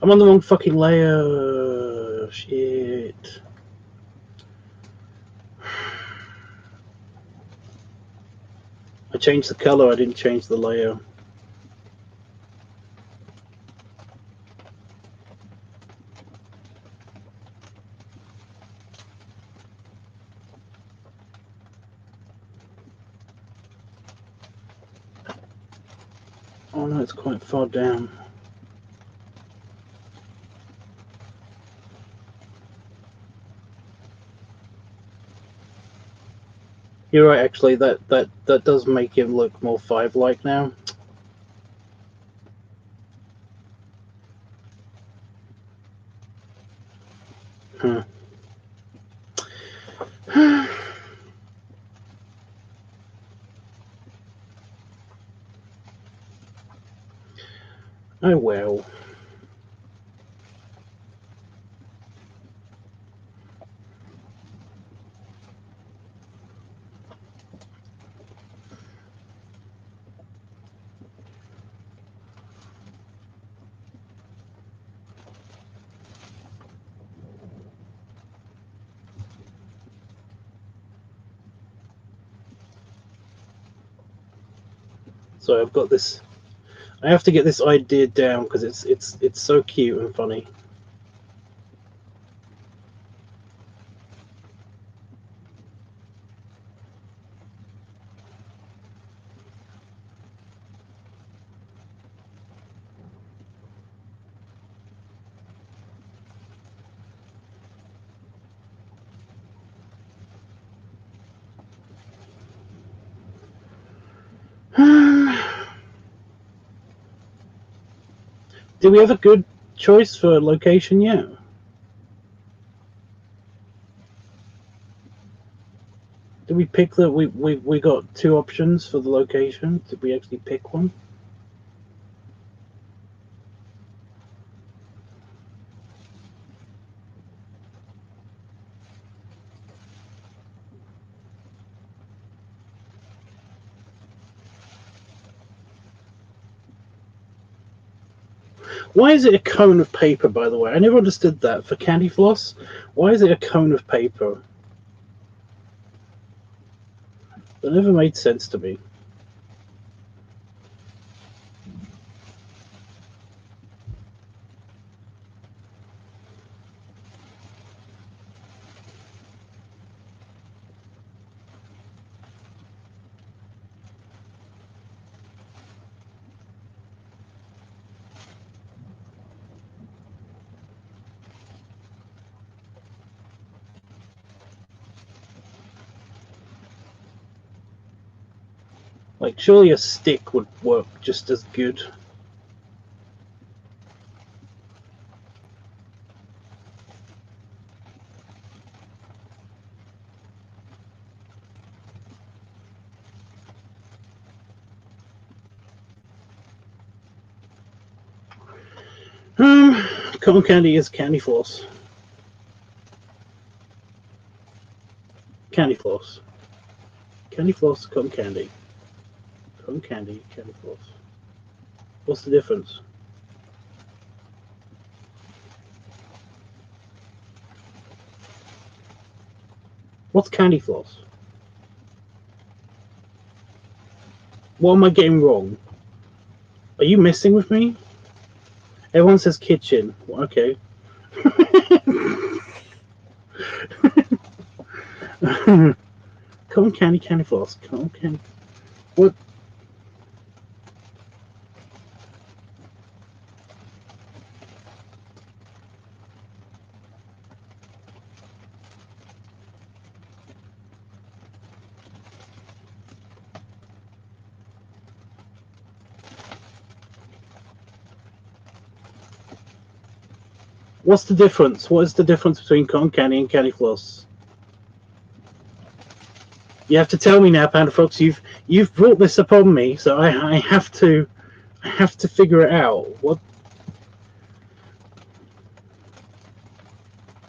I'm on the wrong fucking layer. Oh shit. I changed the color, I didn't change the layer. Oh no, it's quite far down. You're right, actually, that does make him look more 5-like now. Huh. Oh well. So I've got this. I have to get this idea down because it's so cute and funny. Do we have a good choice for location yet? Did we pick the we got 2 options for the location? Did we actually pick one? Why is it a cone of paper, by the way? I never understood that. For candy floss, why is it a cone of paper? That never made sense to me. Like, surely a stick would work just as good. Cotton candy is candy floss. Candy floss. Candy floss, cotton candy. Cotton candy, candy floss. What's the difference? What's candy floss? What am I getting wrong? Are you messing with me? Everyone says kitchen. Okay. Cotton candy, candy floss. Cotton candy. What? What's the difference? What is the difference between cotton candy and candy floss? You have to tell me now, Panda Fox. You've brought this upon me, so I have to figure it out. What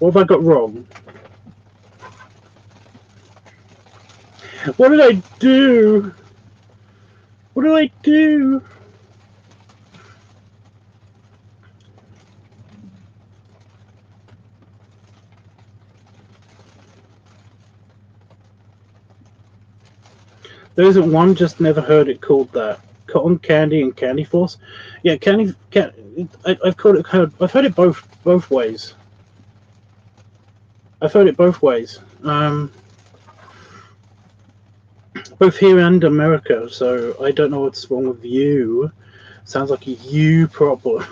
have I got wrong? What did I do? What did I do? There isn't one, just never heard it called that. Cotton candy and candy floss. Yeah, I've heard it both ways. I've heard it both ways. Both here and America. So I don't know what's wrong with you. Sounds like a you problem.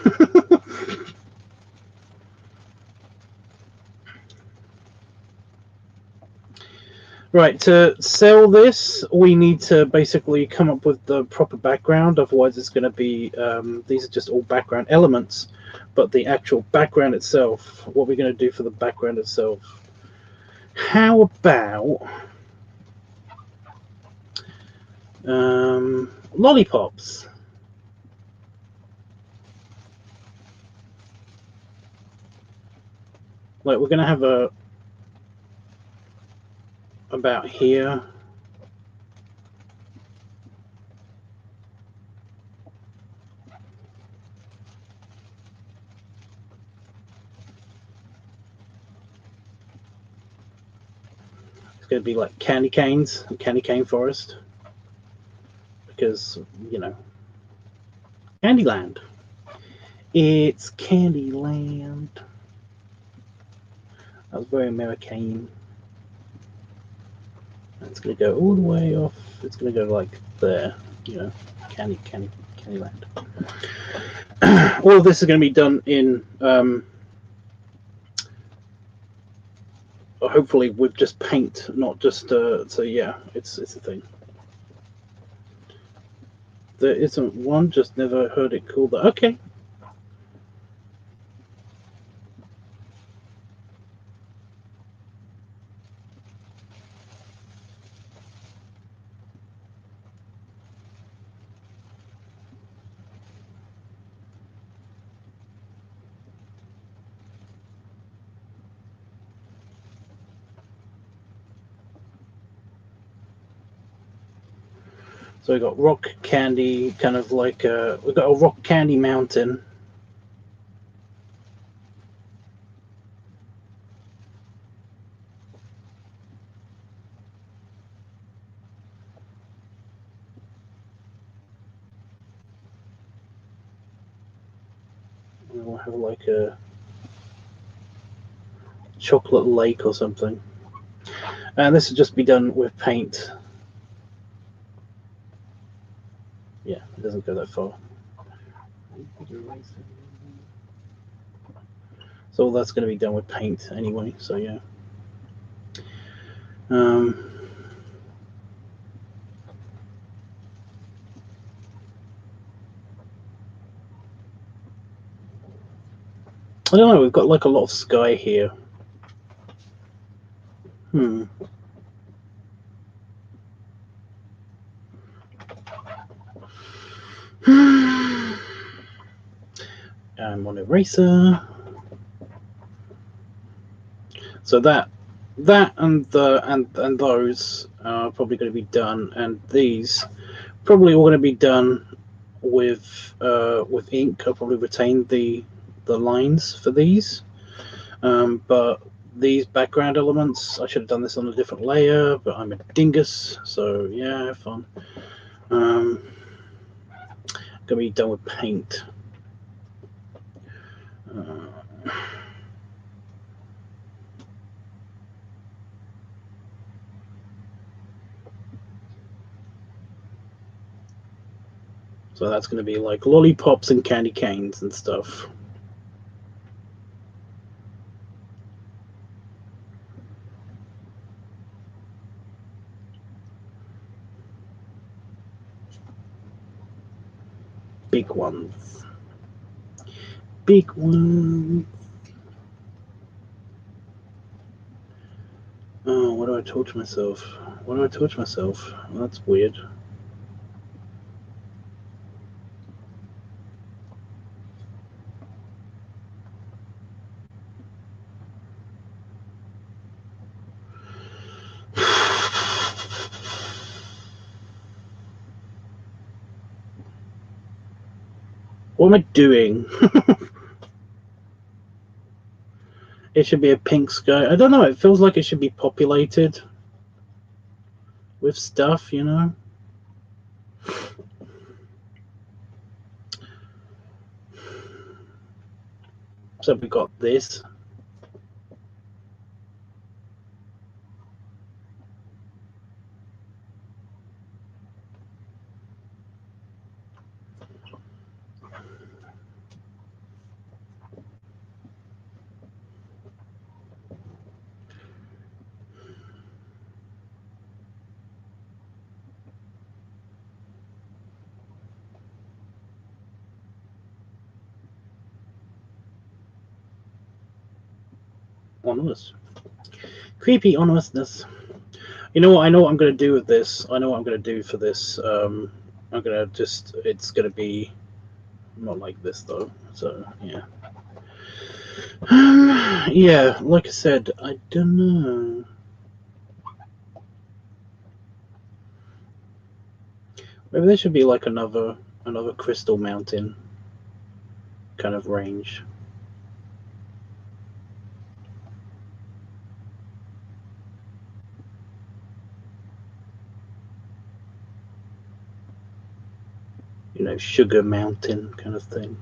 Right, to sell this, we need to basically come up with the proper background. Otherwise, it's going to be, these are just all background elements. But the actual background itself, what we're going to do for the background itself. How about lollipops? Like, we're going to have a, about here. It's going to be like candy canes, candy cane forest. Because, you know, Candyland. It's Candyland. That was very American. It's going to go all the way off. It's going to go like there, you know, Candyland. All of this is going to be done in, hopefully with just paint, not just, so yeah, it's a thing. There isn't one, just never heard it called that. Okay. So we got rock candy, kind of like we've got a rock candy mountain. And we'll have like a chocolate lake or something. And this will just be done with paint. Yeah, it doesn't go that far. So all that's going to be done with paint anyway, so yeah. I don't know, we've got like a lot of sky here. I'm on eraser. So that and those are probably going to be done, and these probably all going to be done with ink. I'll probably retain the lines for these, but these background elements, I should have done this on a different layer, but I'm a dingus, so yeah, have fun. Gonna be done with paint. So that's going to be like lollipops and candy canes and stuff. Big ones. Big ones. Oh, what do I torture myself? What do I torture myself? Well, that's weird. What am I doing? It should be a pink sky. I don't know. It feels like it should be populated with stuff, you know? So we've got this. Ominous. Creepy ominousness. You know what? I know what I'm going to do with this. I know what I'm going to do for this. I'm going to just, it's going to be not like this though. So, yeah. Yeah, like I said, I don't know. Maybe there should be like another crystal mountain kind of range. You know, sugar mountain kind of thing.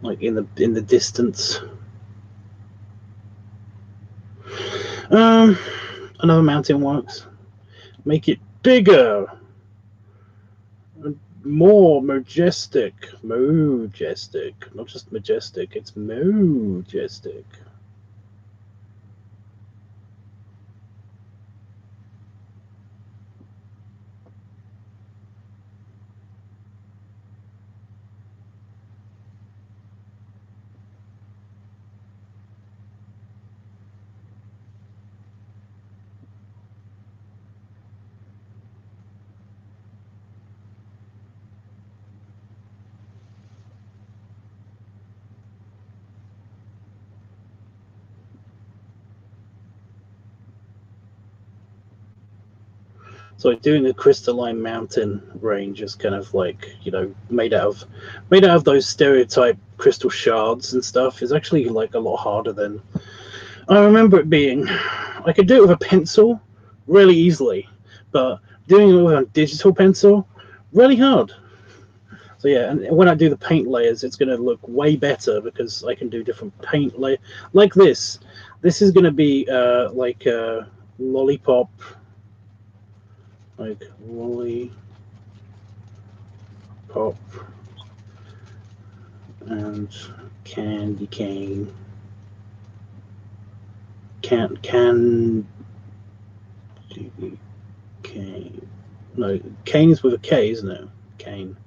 Like in the distance. Another mountain works. Make it bigger, more majestic, not just majestic. It's majestic. So doing a crystalline mountain range is kind of like, you know, made out of those stereotype crystal shards and stuff is actually like a lot harder than I remember it being. I could do it with a pencil really easily, but doing it with a digital pencil, really hard. So yeah, and when I do the paint layers, it's going to look way better because I can do different paint layer. Like this. This is going to be like a lollipop. Like lollipop and candy cane. Cane. No, cane's with a K, isn't it? Cane.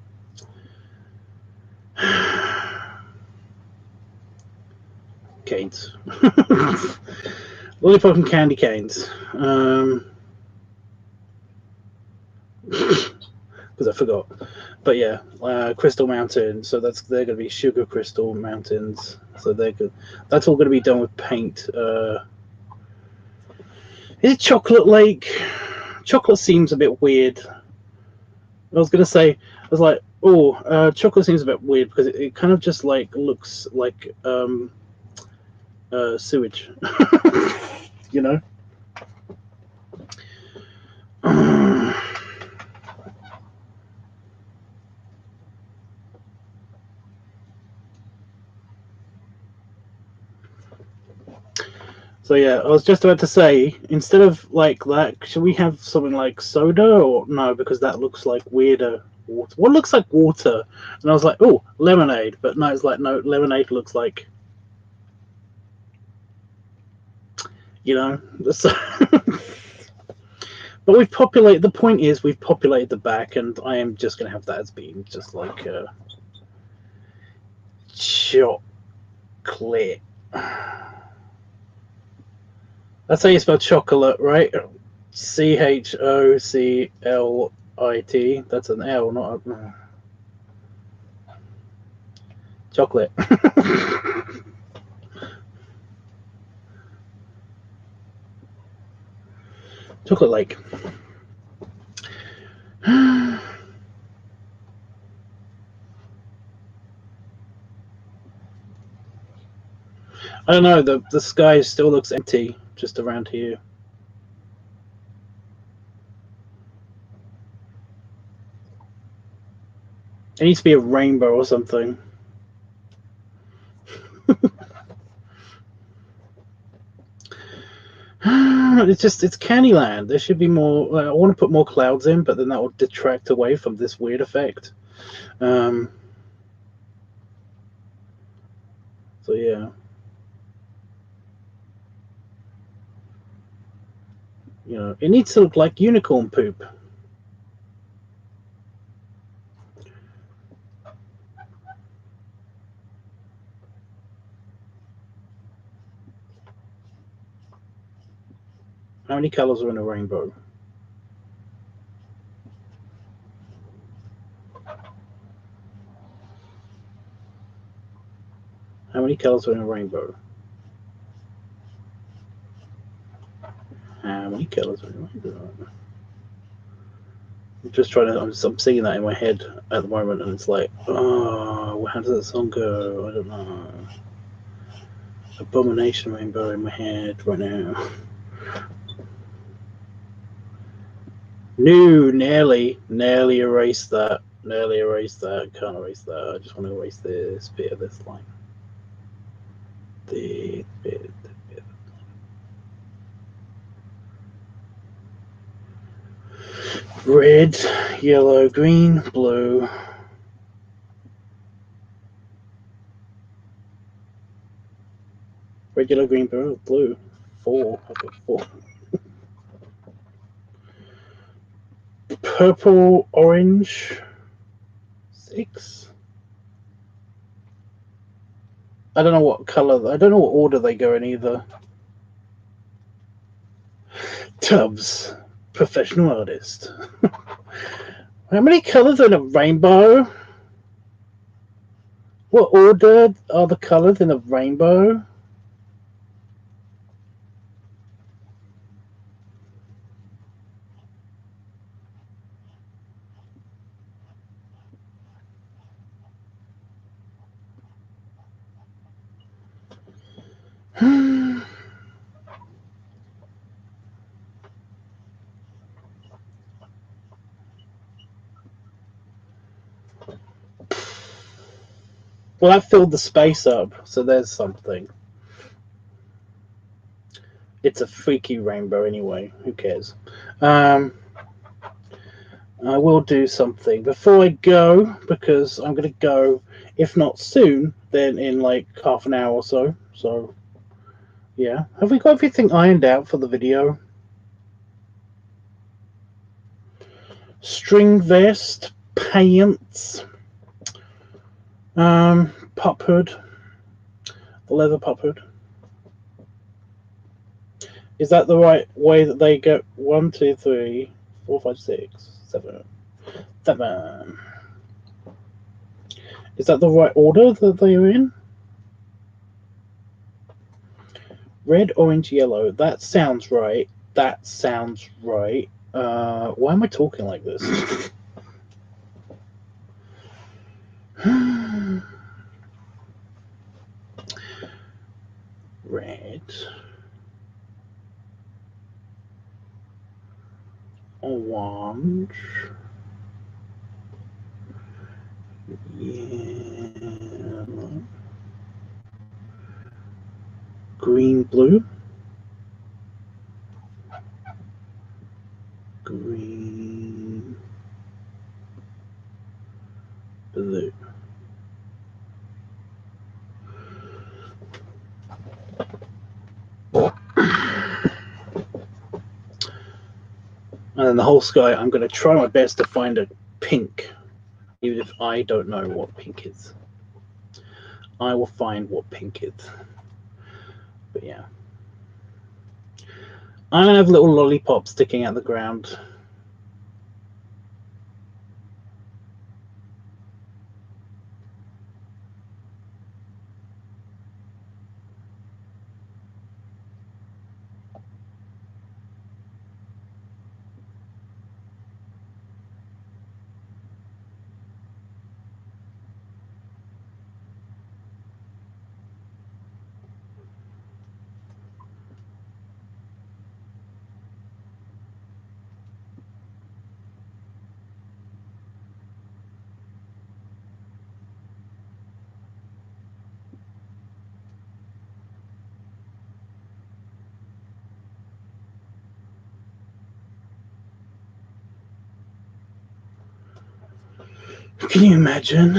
Canes. Lollipop and candy canes. Because I forgot. But yeah, Crystal Mountain. So they're going to be sugar crystal mountains. So they're good. That's all going to be done with paint. Is it Chocolate Lake? Chocolate seems a bit weird. I was going to say, I was like, oh, chocolate seems a bit weird because it kind of just like looks like sewage. You know? So yeah, I was just about to say, instead of like that, should we have something like soda or no? Because that looks like weirder water. What looks like water? And I was like, oh, lemonade. But no, it's like no, lemonade looks like, you know. So but we've populated. The point is, we've populated the back, and I am just gonna have that as being just like chocolate. That's how you spell chocolate, right? CHOCLIT. That's an L, not a. Chocolate. Chocolate Lake. I don't know, the sky still looks empty just around here. It needs to be a rainbow or something. It's Candyland. There should be more. I want to put more clouds in, but then that will detract away from this weird effect. So yeah. You know, it needs to look like unicorn poop. How many colors are in a rainbow? How many colors are in a rainbow? How many colors are in a rainbow? I'm just trying to. I'm singing that in my head at the moment, and it's like, oh, how does that song go? I don't know. Abomination rainbow in my head right now. No, nearly erased that. Nearly erased that. Can't erase that. I just want to erase this bit of this line. This bit. Red, yellow, green, blue. Red, yellow, green, blue. 4. I've got 4. Purple, orange. 6. I don't know what color. I don't know what order they go in either. Tubbs, professional artist. How many colors are in a rainbow? What order are the colors in a rainbow? Well, that filled the space up, so there's something. It's a freaky rainbow anyway. Who cares? I will do something before I go, because I'm going to go, if not soon, then in like half an hour or so. So, yeah. Have we got everything ironed out for the video? String vest, pants, pop hood, the leather pop hood. Is that the right way that they go? 1, 2, 3, 4, 5, 6, 7, 7. Is that the right order that they are in? Red, orange, yellow. That sounds right. That sounds right. Why am I talking like this? Red. Orange. Yellow. Green, blue. Green, blue. And then the whole sky, I'm going to try my best to find a pink, even if I don't know what pink is. I will find what pink is. But yeah. I'm going to have little lollipops sticking out the ground. Can you imagine?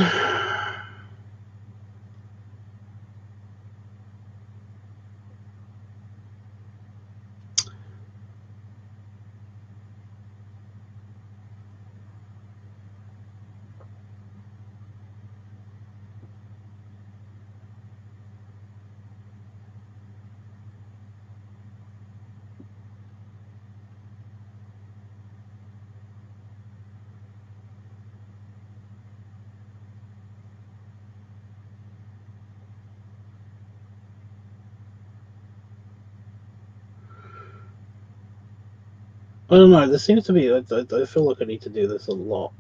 I don't know. There seems to be. I feel like I need to do this a lot.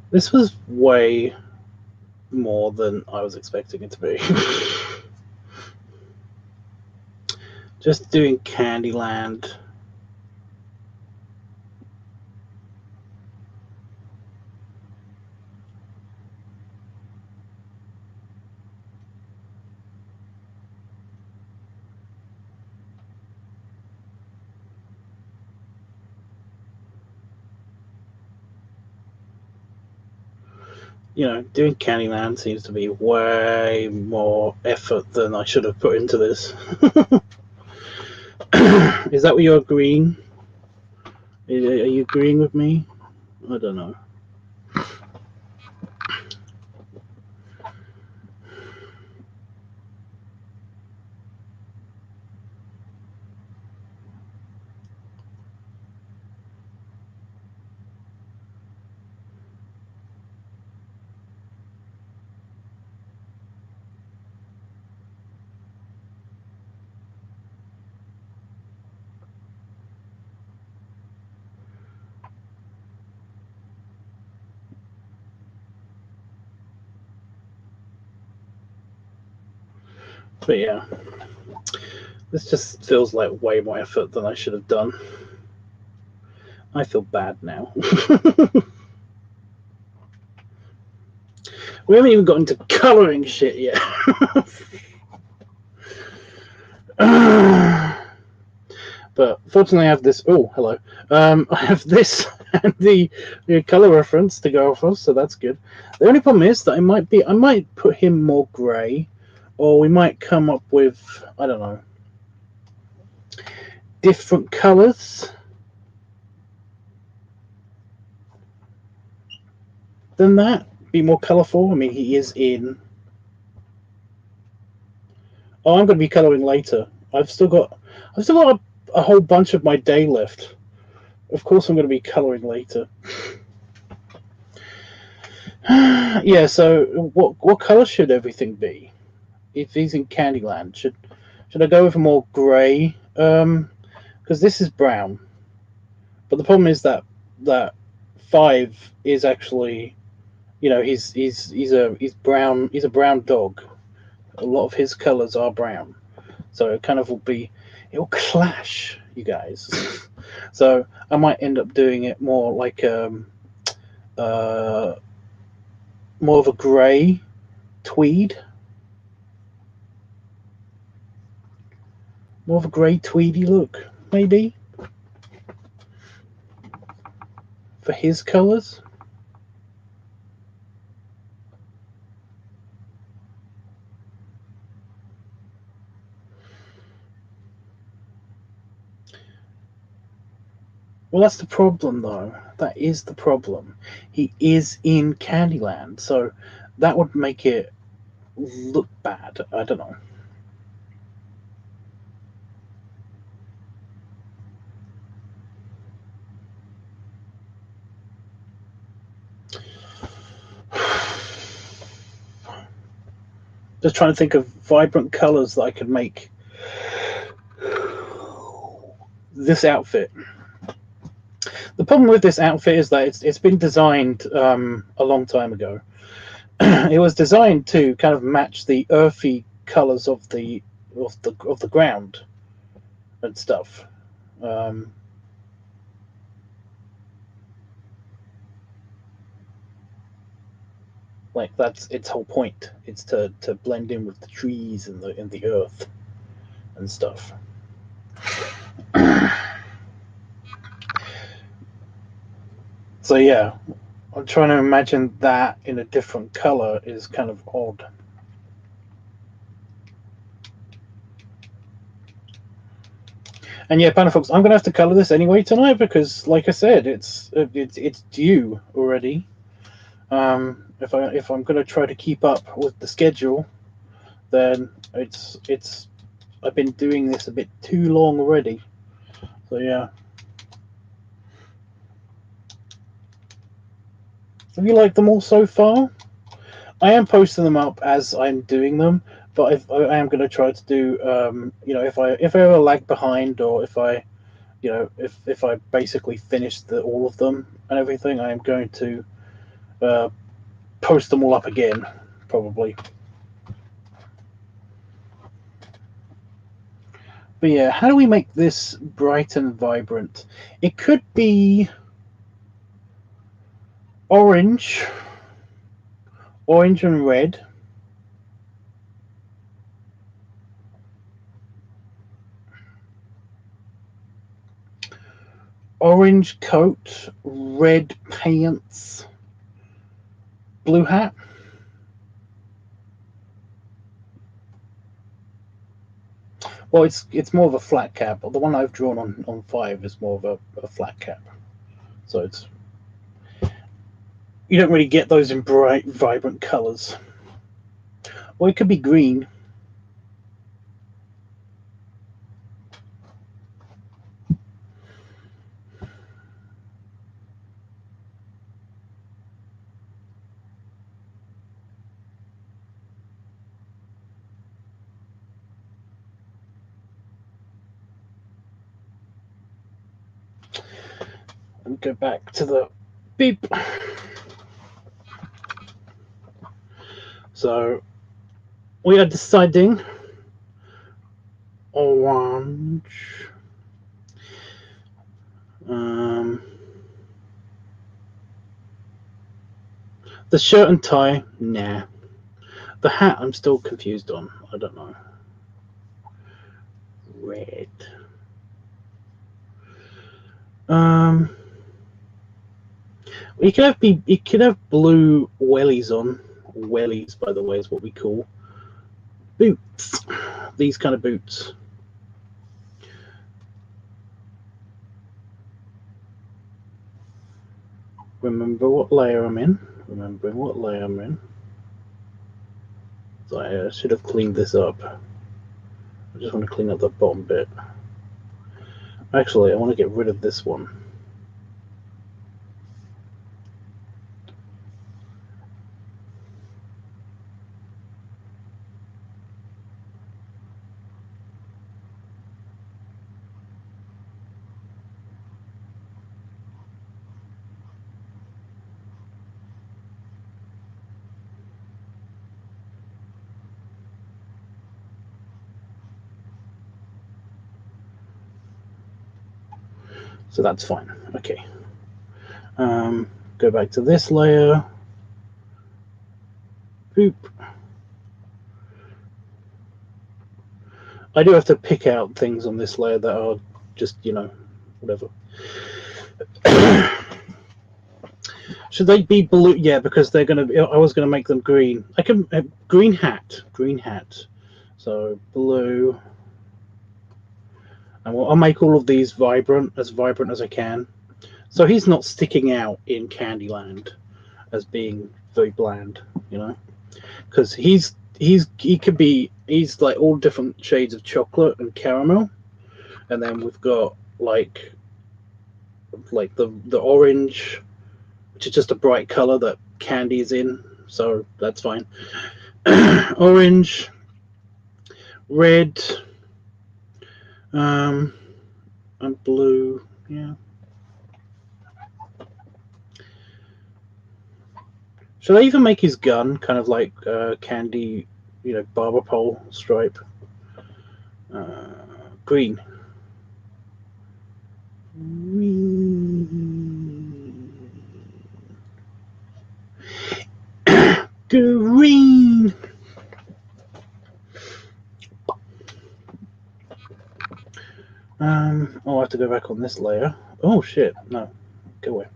This was way more than I was expecting it to be. Just doing Candyland. You know, doing Candyland seems to be way more effort than I should have put into this. Is that what you're agreeing? Are you agreeing with me? I don't know. But yeah, this just feels like way more effort than I should have done. I feel bad now. We haven't even got into colouring shit yet. But fortunately, I have this. Oh, hello. I have this and the color reference to go off of, so that's good. The only problem is that I might put him more grey, or we might come up with, I don't know, different colors than that. Be more colorful. I mean, he is in. Oh, I'm going to be coloring later. I've still got a whole bunch of my day left. Of course, I'm going to be coloring later. Yeah. So, what color should everything be? If he's in Candyland, should I go with a more grey? Because this is brown, but the problem is that 5 is actually, you know, he's brown. He's a brown dog. A lot of his colors are brown, so it kind of it'll clash, you guys. So I might end up doing it more like uh, more of a grey tweed, more of a grey tweedy look, maybe for his colors. Well, that's the problem, though. That is the problem. He is in Candyland, so that would make it look bad. I don't know. Just trying to think of vibrant colors that I could make this outfit. The problem with this outfit is that it's been designed a long time ago. It was designed to kind of match the earthy colors of the ground and stuff. Like that's its whole point. It's to blend in with the trees and the earth and stuff. So yeah, I'm trying to imagine that in a different color is kind of odd. And yeah, Panda Fox, I'm gonna have to color this anyway tonight because, like I said, it's due already. If I'm gonna try to keep up with the schedule, then it's I've been doing this a bit too long already. So yeah. Have you liked them all so far? I am posting them up as I'm doing them, but I am going to try to do, you know, if I ever lag behind, or if I, you know, if I basically finish all of them and everything, I am going to post them all up again, probably. But yeah, how do we make this bright and vibrant? It could be orange and red. Orange coat, red pants, blue hat. Well, it's more of a flat cap. The one I've drawn on 5 is more of a flat cap. So it's, you don't really get those in bright, vibrant colors. Or it could be green. And go back to the beep. So we are deciding orange. The shirt and tie, nah. The hat, I'm still confused on. I don't know. Red. You could have blue wellies on. Wellies, by the way, is what we call boots. These kind of boots. Remember what layer I'm in. Remembering what layer I'm in. So I should have cleaned this up. I just want to clean up the bottom bit. Actually, I want to get rid of this one. So that's fine. Okay. Go back to this layer. Boop. I do have to pick out things on this layer that are just, you know, whatever. Should they be blue? Yeah, because they're gonna. I was gonna make them green. I can green hat. So blue. And I'll make all of these vibrant as I can. So he's not sticking out in Candyland as being very bland, you know, because he could be, he's like all different shades of chocolate and caramel, and then we've got like the orange, which is just a bright color that candy is in, so that's fine. Orange, red, and blue. Yeah. Should I even make his gun kind of like candy, you know, barber pole stripe? Green. Green. I'll have to go back on this layer. Oh shit! No, go away.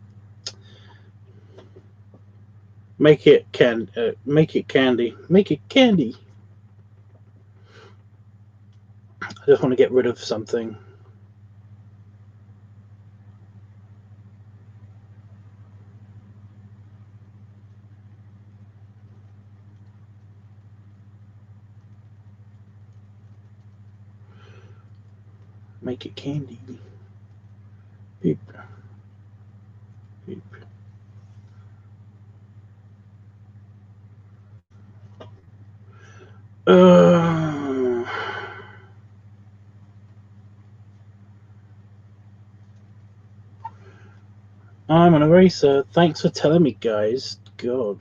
Make it make it candy. Make it candy. I just want to get rid of something. Make it candy. Beep. Beep. I'm an eraser. Thanks for telling me, guys. God.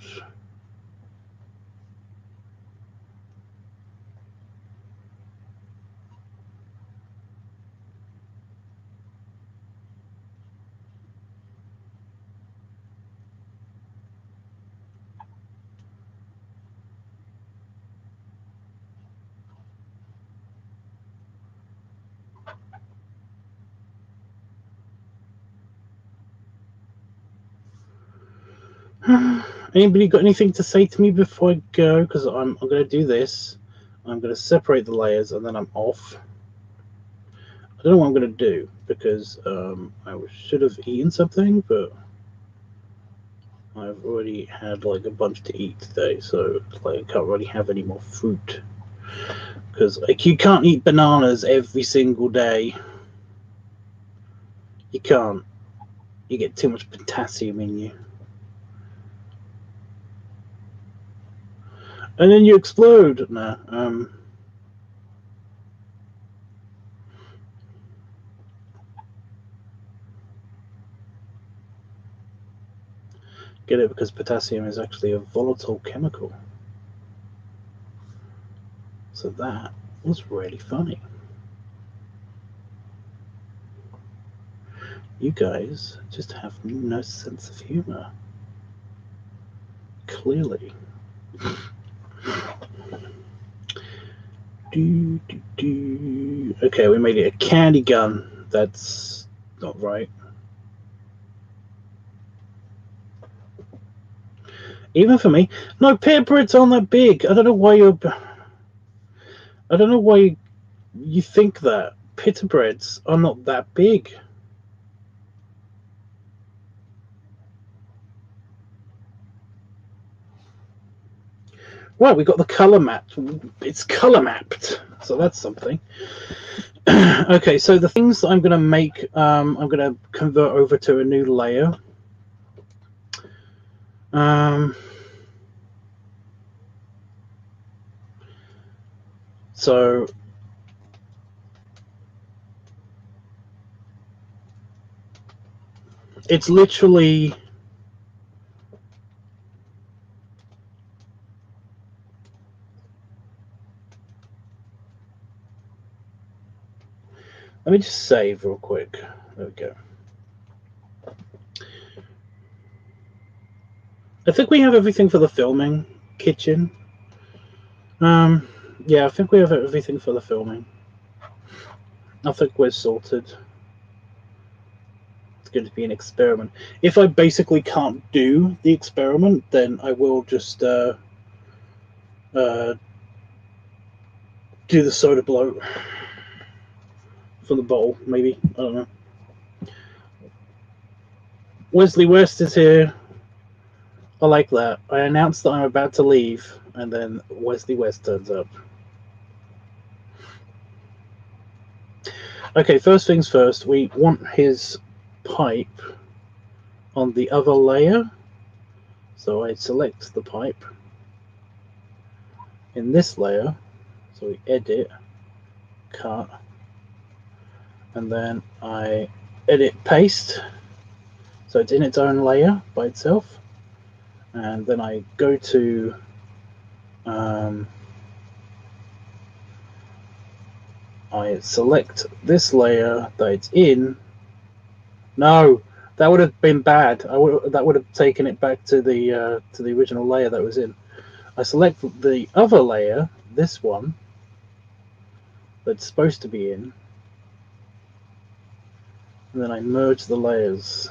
Anybody got anything to say to me before I go? Because I'm going to do this. I'm going to separate the layers and then I'm off. I don't know what I'm going to do because I should have eaten something, but I've already had like a bunch to eat today, so like I can't really have any more fruit because like you can't eat bananas every single day. You can't. You get too much potassium in you. And then you explode. No. Get it? Because potassium is actually a volatile chemical. So that was really funny. You guys just have no sense of humor. Clearly. Okay, we made it a candy gun. That's not right. Even for me. No, pita breads aren't that big. I don't know why you think that. Pita breads are not that big. Right, we got the color mapped. It's color mapped, so that's something. Okay, so the things that I'm going to make, I'm going to convert over to a new layer. So it's literally let me just save real quick. There we go. I think we have everything for the filming kitchen. Yeah, I think we have everything for the filming. I think we're sorted. It's going to be an experiment. If I basically can't do the experiment, then I will just do the soda bloat for the bowl, maybe. I don't know. Wesley West is here. I like that. I announced that I'm about to leave, and then Wesley West turns up. Okay, first things first, we want his pipe on the other layer. So I select the pipe in this layer. So we edit, cut, and then I edit paste, so it's in its own layer by itself, and then I go to I select this layer that it's in. No, that would have been bad. That would have taken it back to the original layer that was in. I select the other layer, this one, that's supposed to be in, and then I merge the layers.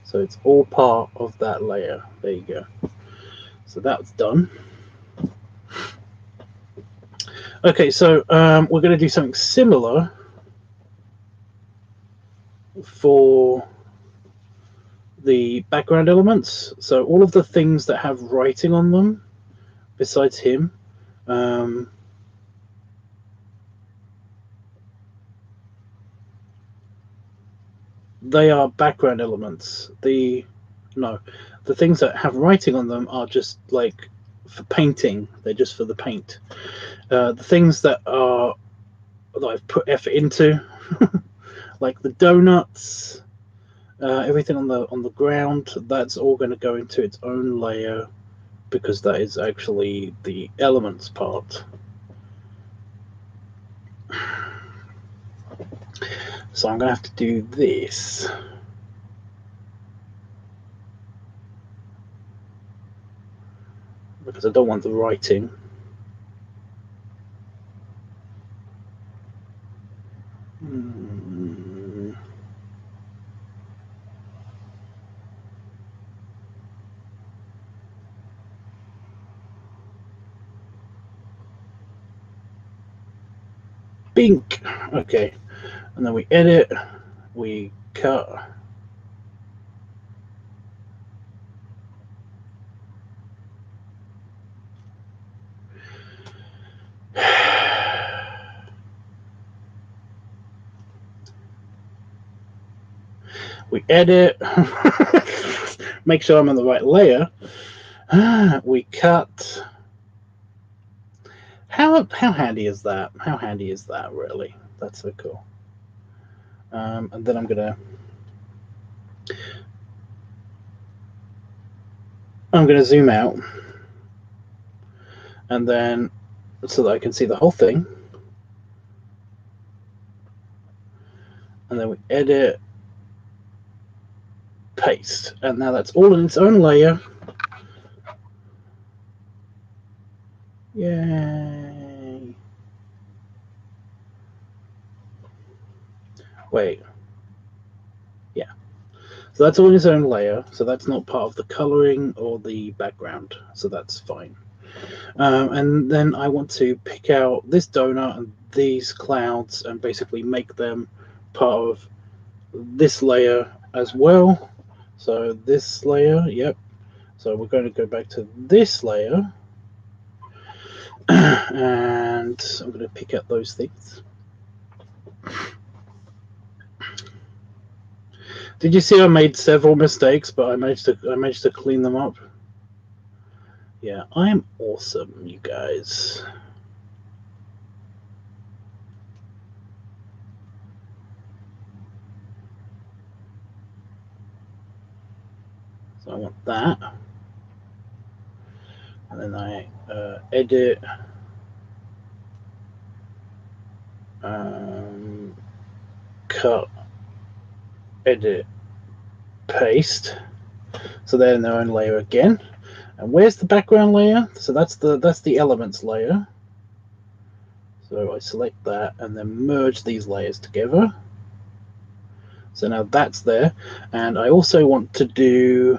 So it's all part of that layer. There you go. So that's done. Okay, so we're going to do something similar for the background elements. So all of the things that have writing on them, besides him, they are background elements. The things that have writing on them are just like for painting. They're just for the paint. The things that I've put effort into, like the donuts, everything on the ground, that's all going to go into its own layer because that is actually the elements part. So I'm going to have to do this. Because I don't want the writing. Bink! Okay. And then we edit, we cut. We edit. Make sure I'm on the right layer. We cut. How handy is that? How handy is that, really? That's so cool. And then I'm gonna zoom out, and then so that I can see the whole thing. And then we edit, paste, and now that's all in its own layer. Yay! Wait. Yeah. So that's all in its own layer. So that's not part of the coloring or the background. So that's fine. And then I want to pick out this donut and these clouds and basically make them part of this layer as well. So this layer, yep. So we're going to go back to this layer. And I'm going to pick out those things. Did you see I made several mistakes, but I managed to clean them up? Yeah, I'm awesome, you guys. So I want that. And then I edit, cut, edit, paste. So they're in their own layer again. And where's the background layer? So that's the elements layer. So I select that and then merge these layers together. So now that's there. And I also want to do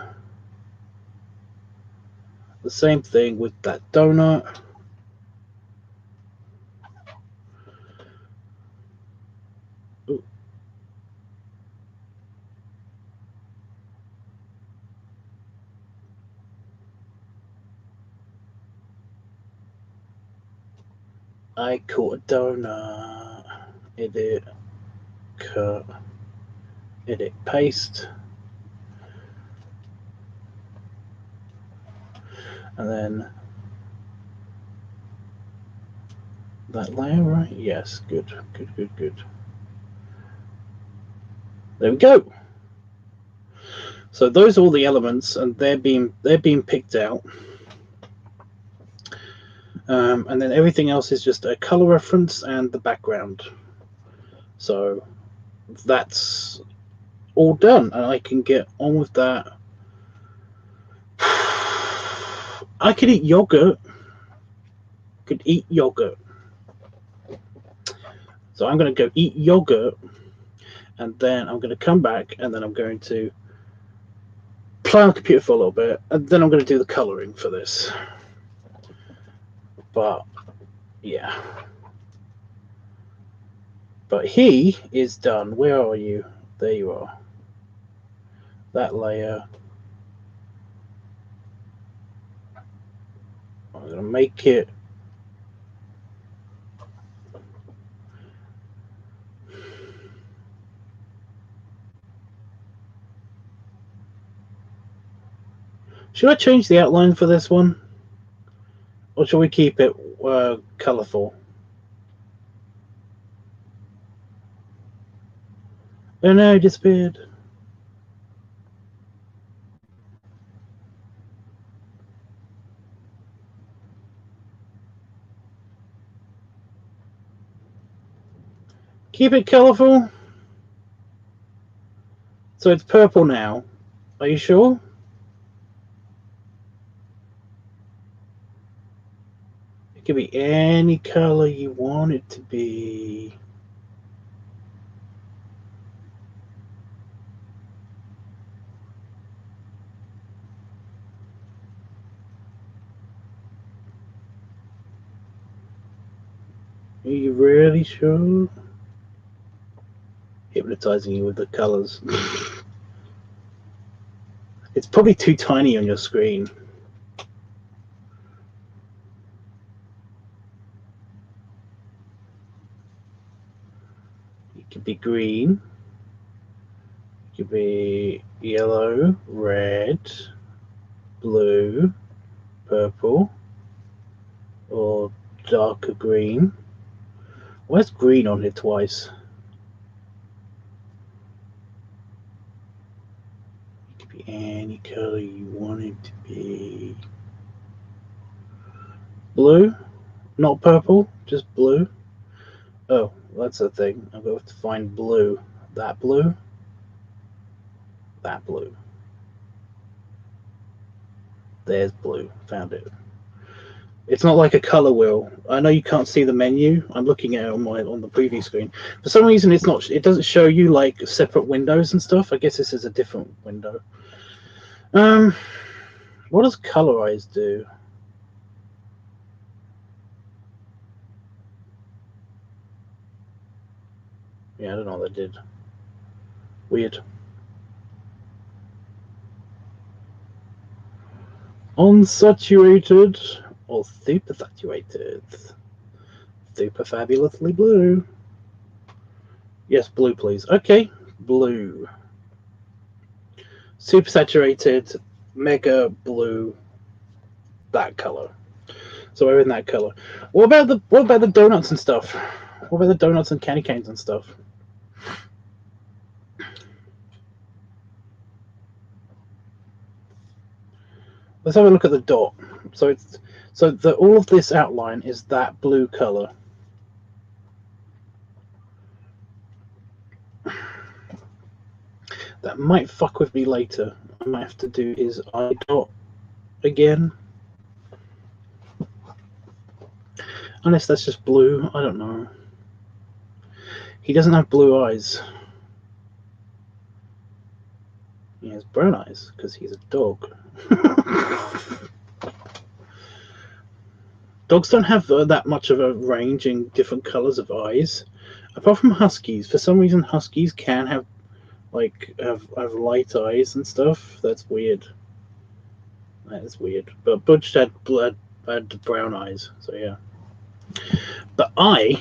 the same thing with that donut. Ooh. I caught a donut. Edit, cut, edit, paste. And then that layer, right? Yes, good. There we go. So those are all the elements, and they're being picked out. And then everything else is just a color reference and the background. So that's all done, and I can get on with that. I could eat yogurt. So I'm going to go eat yogurt, and then I'm going to come back, and then I'm going to play on the computer for a little bit, and then I'm going to do the coloring for this. But yeah. But he is done. Where are you? There you are. That layer. I'm going to make it. Should I change the outline for this one? Or shall we keep it colourful? Oh no, it disappeared. Keep it colourful. So it's purple now. Are you sure? It can be any colour you want it to be. Are you really sure? Hypnotizing you with the colours. It's probably too tiny on your screen. It could be green. It could be yellow, red, blue, purple, or darker green. Where's green on here twice? It could be any color you want it to be. Blue, not purple, just blue. Oh, that's the thing. I'm going to have to find blue. That blue. That blue. There's blue. Found it. It's not like a color wheel. I know you can't see the menu. I'm looking at it on the preview screen. For some reason, it's not. It doesn't show you like separate windows and stuff. I guess this is a different window. What does colorize do? Yeah, I don't know what that did. Weird. Unsaturated or super saturated? Super fabulously blue. Yes, blue, please. Okay, blue. Super saturated, mega blue, that color. So we're in that color. What about the donuts and stuff? What about the donuts and candy canes and stuff? Let's have a look at the dot. So all of this outline is that blue color. That might fuck with me later. I might have to do his eye dot again. Unless that's just blue, I don't know. He doesn't have blue eyes. He has brown eyes because he's a dog. Dogs don't have that much of a range in different colors of eyes, apart from huskies. For some reason, huskies can have have light eyes and stuff. That's weird. That is weird. But Butch had brown eyes, so yeah. The eye,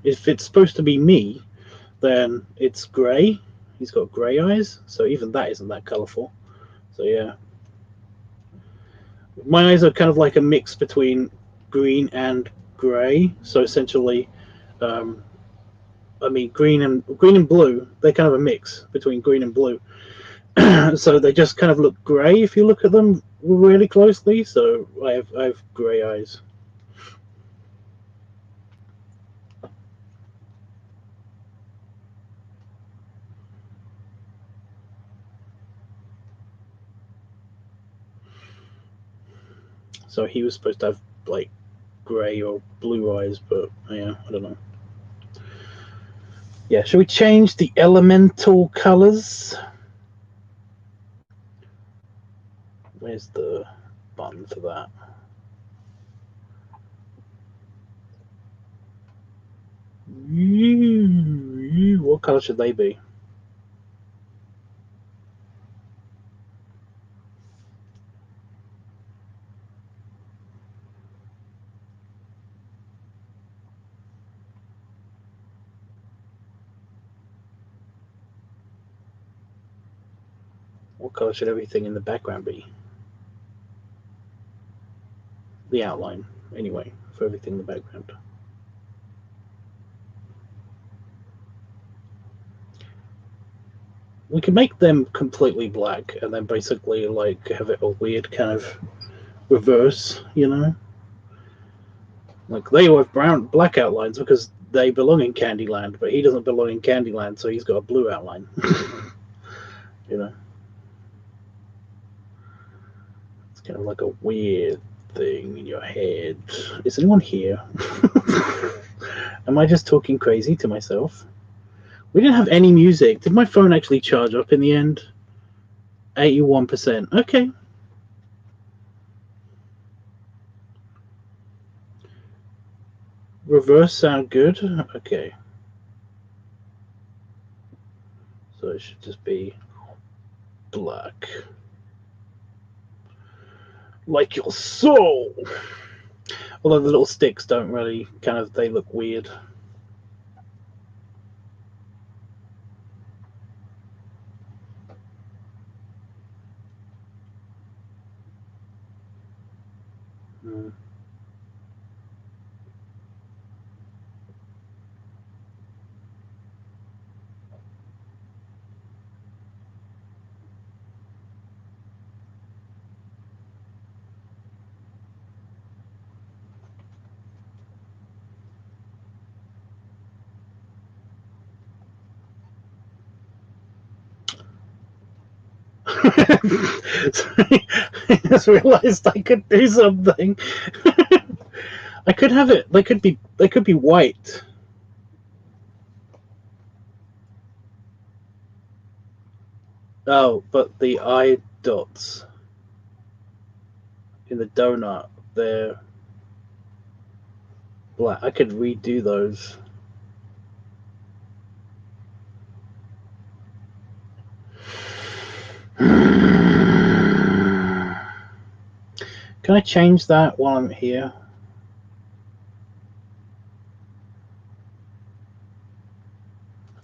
if it's supposed to be me, then it's grey. He's got grey eyes, so even that isn't that colourful. So yeah. My eyes are kind of like a mix between green and grey, so essentially I mean, green and blue. They're kind of a mix between green and blue. So they just kind of look grey if you look at them really closely. So I have grey eyes. So he was supposed to have like grey or blue eyes, but yeah, I don't know. Yeah, should we change the elemental colors? Where's the button for that? What color should they be? What color should everything in the background be? The outline, anyway, for everything in the background. We can make them completely black and then basically like have it a weird kind of reverse, you know? Like they all have black outlines because they belong in Candyland, but he doesn't belong in Candyland, so he's got a blue outline. You know? It's kind of like a weird thing in your head. Is anyone here? Am I just talking crazy to myself? We didn't have any music. Did my phone actually charge up in the end? 81%. Okay. Reverse sound good? Okay. So it should just be black. Like your soul! Although the little sticks don't really they look weird. Hmm. Sorry, I just realized I could do something. I could have it. They could be white. Oh, but the eye dots in the donut, they're black. I could redo those. Can I change that while I'm here?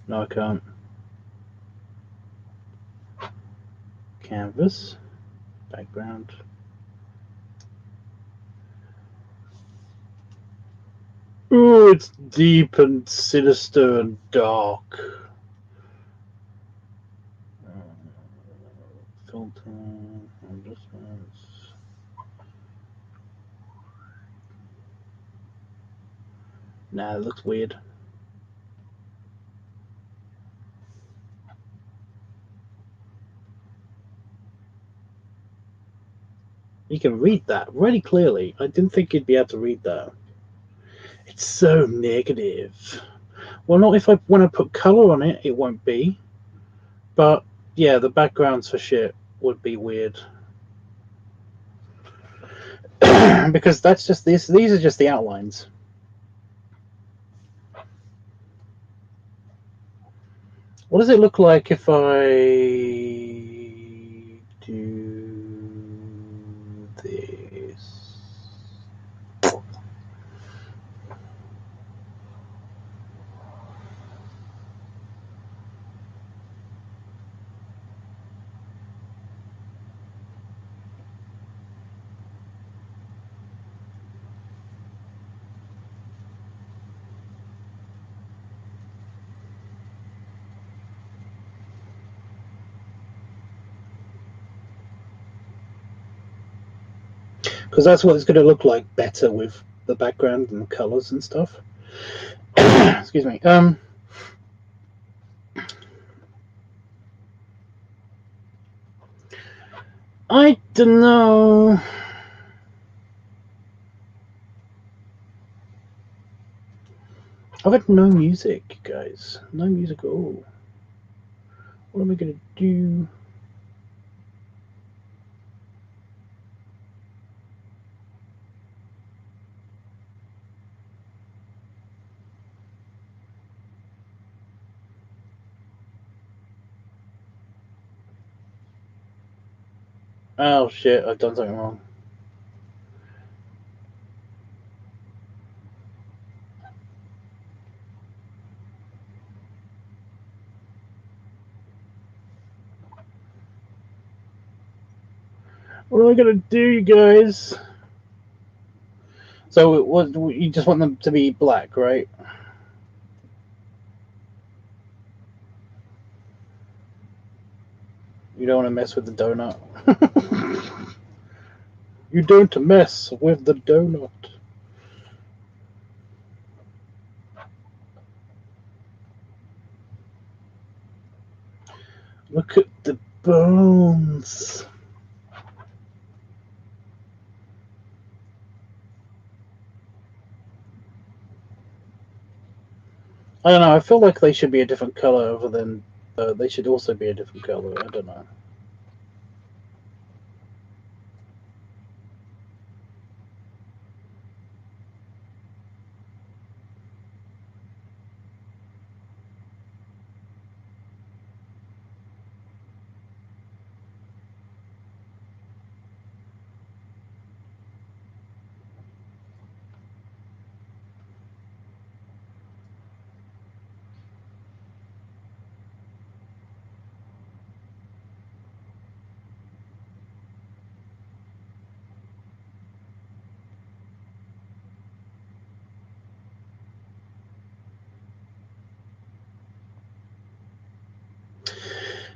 No, I can't. Canvas, background. Ooh, it's deep and sinister and dark. Filter, adjustments. Nah, it looks weird. You can read that really clearly. I didn't think you'd be able to read that. It's so negative. Well, not if when I put color on it, it won't be. But yeah, the backgrounds for shit would be weird. Because that's just this. These are just the outlines. What does it look like if I do this? because that's what it's going to look like better with the background and the colors and stuff. Excuse me. I don't know. I've had no music, guys. No music at all. What am I going to do? Oh shit, I've done something wrong. What am I going to do, you guys? So, what you just want them to be black, right? You don't want to mess with the donut. You don't mess with the donut. Look at the bones. I don't know. I feel like they should be a different color, other than they should also be a different color. I don't know.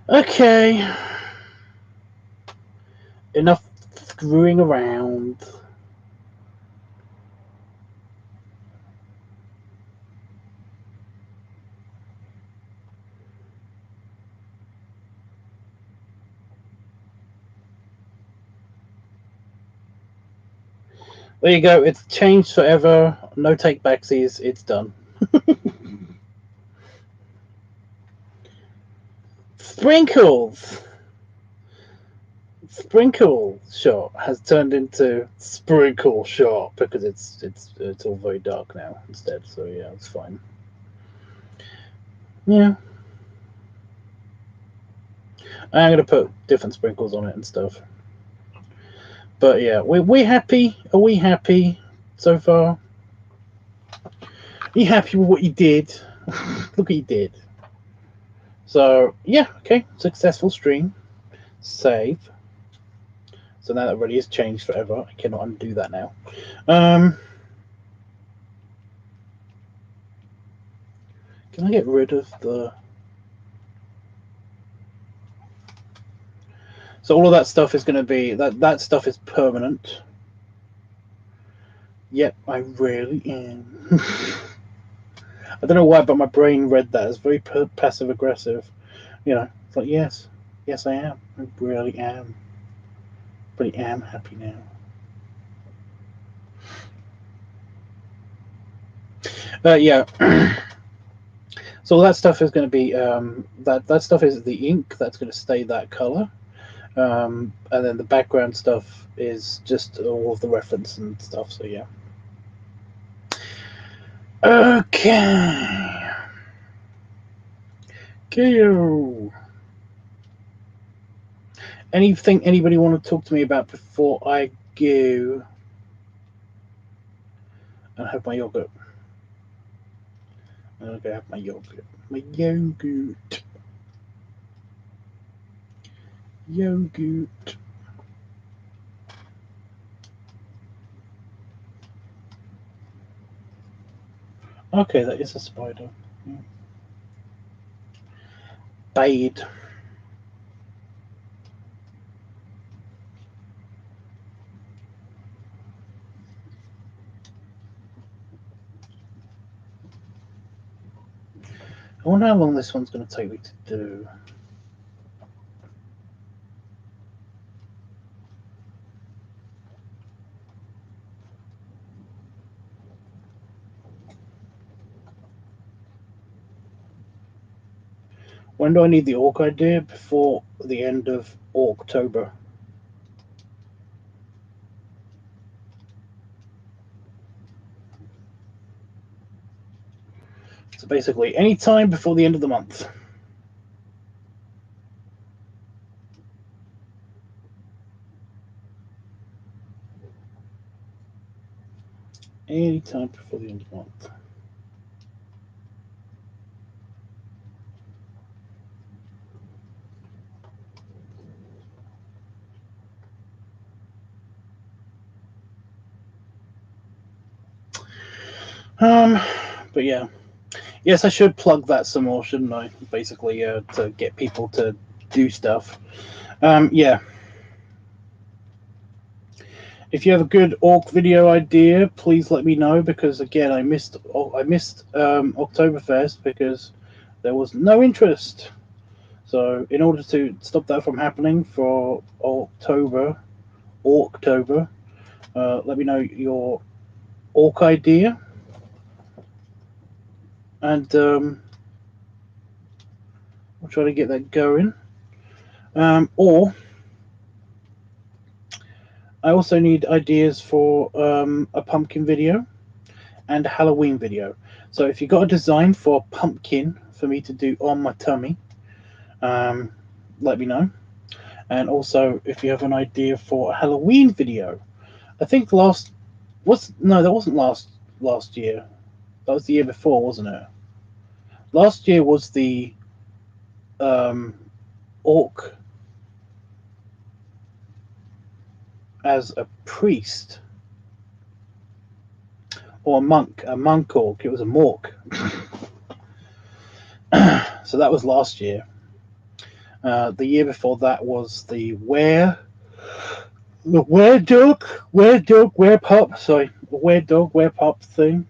Okay. Enough screwing around. There you go. It's changed forever. No take backsies. It's done. Sprinkles. Sprinkle shot has turned into sprinkle shot because it's all very dark now instead. So yeah, it's fine. Yeah, I'm gonna put different sprinkles on it and stuff. But yeah, we happy? Are we happy so far? Are you happy with what you did? Look what you did. So yeah, okay, successful stream. Save. So now that really has changed forever. I cannot undo that now. Can I get rid of the? So all of that stuff is going to be that stuff is permanent. Yep, I really am. I don't know why, but my brain read that as very passive aggressive. You know, it's like yes, yes, I am. I really am. Really am happy now. Yeah. So that stuff is going to be that stuff is the ink that's going to stay that color, and then the background stuff is just all of the reference and stuff. So yeah. Okay. Go. Anything anybody want to talk to me about before I go and have my yogurt? Okay, have my yogurt. My yogurt. Yogurt. Okay, that is a spider. Yeah. Bade. I wonder how long this one's going to take me to do. When do I need the orc idea? Before the end of October. So basically, any time before the end of the month. Any time before the end of the month. But yeah. Yes, I should plug that some more, shouldn't I? Basically, to get people to do stuff. Yeah. If you have a good orc video idea, please let me know, because again, I missed Oktoberfest because there was no interest. So in order to stop that from happening for October, let me know your orc idea, and we'll try to get that going. Or I also need ideas for a pumpkin video and a Halloween video. So if you've got a design for a pumpkin for me to do on my tummy, let me know. And also, if you have an idea for a Halloween video, I think that wasn't last year. That was the year before, wasn't it? Last year was the orc as a priest, or a monk orc. It was a mork. So that was last year. The year before that was the were dog, were pup thing,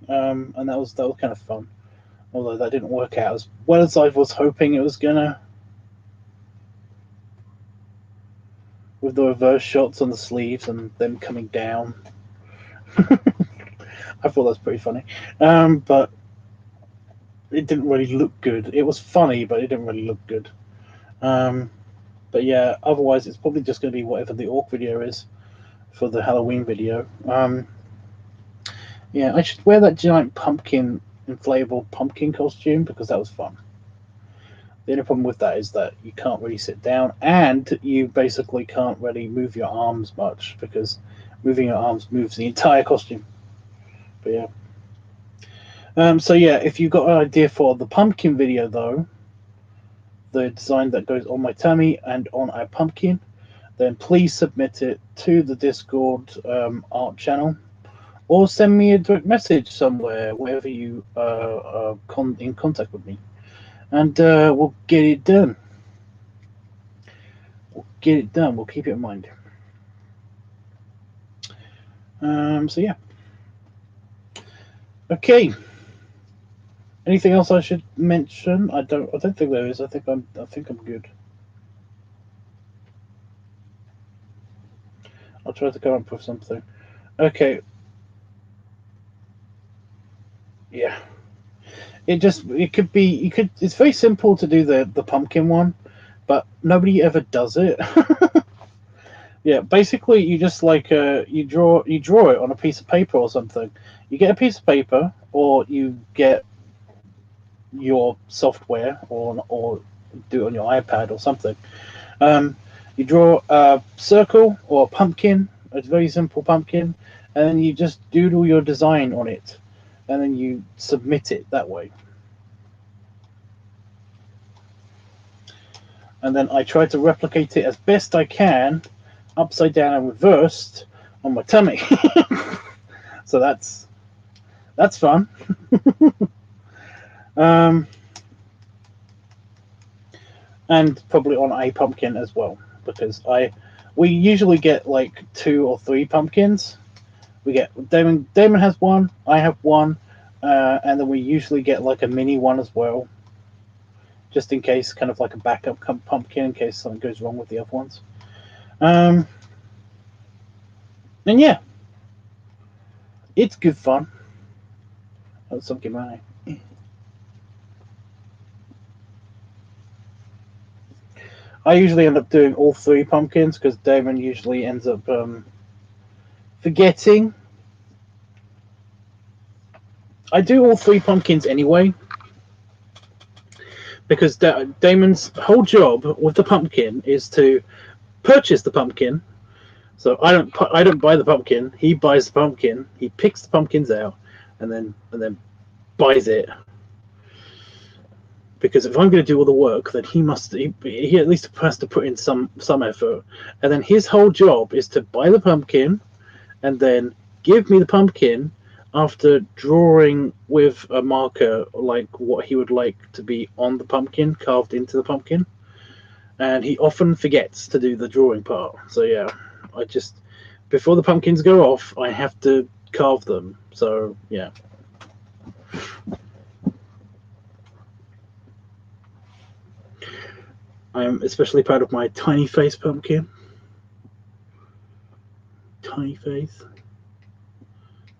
and that was kind of fun. Although that didn't work out as well as I was hoping it was gonna, with the reverse shots on the sleeves and them coming down. I thought that was pretty funny, but it didn't really look good. It was funny, but it didn't really look good. But yeah, otherwise it's probably just going to be whatever the orc video is for the Halloween video. Yeah, I should wear that giant pumpkin, inflatable pumpkin costume, because that was fun. The only problem with that is that you can't really sit down, and you basically can't really move your arms much, because moving your arms moves the entire costume. But yeah. So yeah, if you've got an idea for the pumpkin video, though, the design that goes on my tummy and on our pumpkin, then please submit it to the Discord art channel, or send me a direct message somewhere, wherever you are in contact with me, and we'll get it done. We'll keep it in mind. So yeah. Okay. Anything else I should mention? I don't think there is. I think I'm good. I'll try to come up with something. Okay. Yeah. It's very simple to do the pumpkin one, but nobody ever does it. Yeah, basically you just you draw it on a piece of paper or something. You get a piece of paper, or you get your software, or do it on your iPad or something. You draw a circle or a pumpkin, a very simple pumpkin, and then you just doodle your design on it, and then you submit it that way. And then I try to replicate it as best I can, upside down and reversed, on my tummy. So that's fun. And probably on a pumpkin as well, because we usually get like 2 or 3 pumpkins. We get Damon has one, I have one, and then we usually get like a mini one as well. just in case, kind of like a backup pumpkin in case something goes wrong with the other ones. And yeah, it's good fun. That's something money. I usually end up doing all 3 pumpkins because Damon usually ends up forgetting. I do all 3 pumpkins anyway because Damon's whole job with the pumpkin is to purchase the pumpkin. So I don't buy the pumpkin. He buys the pumpkin. He picks the pumpkins out, and then buys it. Because if I'm going to do all the work, then he at least has to put in some effort. And then his whole job is to buy the pumpkin, and then give me the pumpkin after drawing with a marker like what he would like to be on the pumpkin, carved into the pumpkin. And he often forgets to do the drawing part. So yeah, before the pumpkins go off, I have to carve them. So yeah. I'm especially proud of my tiny face pumpkin. Tiny face.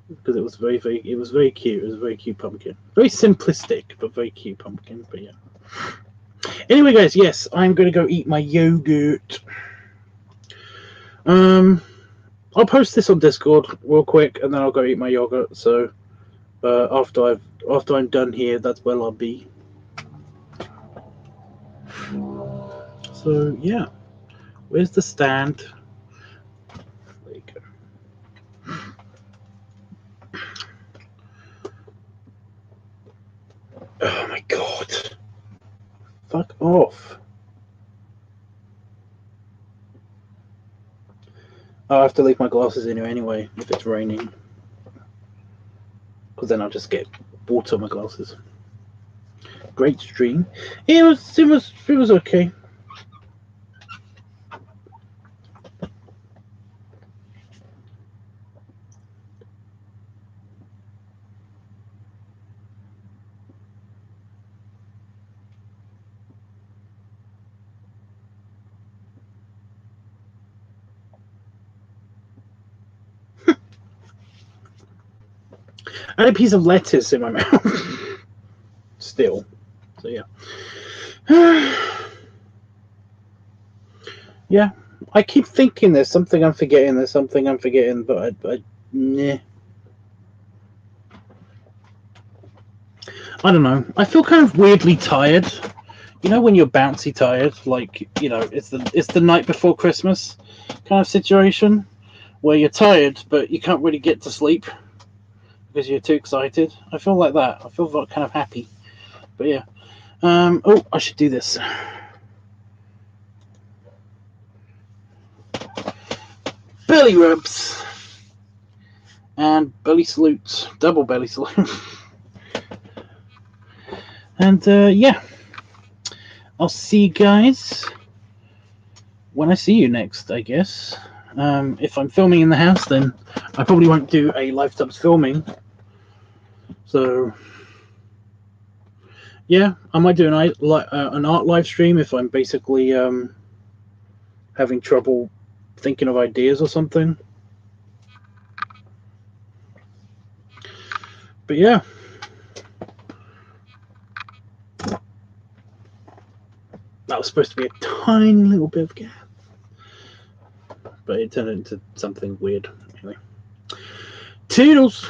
Because it was very cute. It was a very cute pumpkin. Very simplistic, but very cute pumpkin. But yeah. Anyway, guys, yes, I'm going to go eat my yogurt. I'll post this on Discord real quick, and then I'll go eat my yogurt. So after I'm done here, that's where I'll be. So yeah, where's the stand? There you go. Oh my god! Fuck off! I have to leave my glasses in here anyway if it's raining, because then I'll just get water on my glasses. Great stream. It was okay. I had a piece of lettuce in my mouth. Still. So yeah. Yeah. I keep thinking there's something I'm forgetting, but nah. I don't know. I feel kind of weirdly tired. You know when you're bouncy tired, like, you know, it's the night before Christmas kind of situation where you're tired but you can't really get to sleep because you're too excited. I feel like that. I feel kind of happy. But yeah. Oh, I should do this. Belly rubs and belly salutes, double belly salute. And yeah, I'll see you guys when I see you next, I guess. If I'm filming in the house, then I probably won't do a LiveTUBBs filming. So yeah, I might do an art live stream if I'm basically having trouble thinking of ideas or something. But yeah. That was supposed to be a tiny little bit of gas, but it turned into something weird. Anyway, toodles!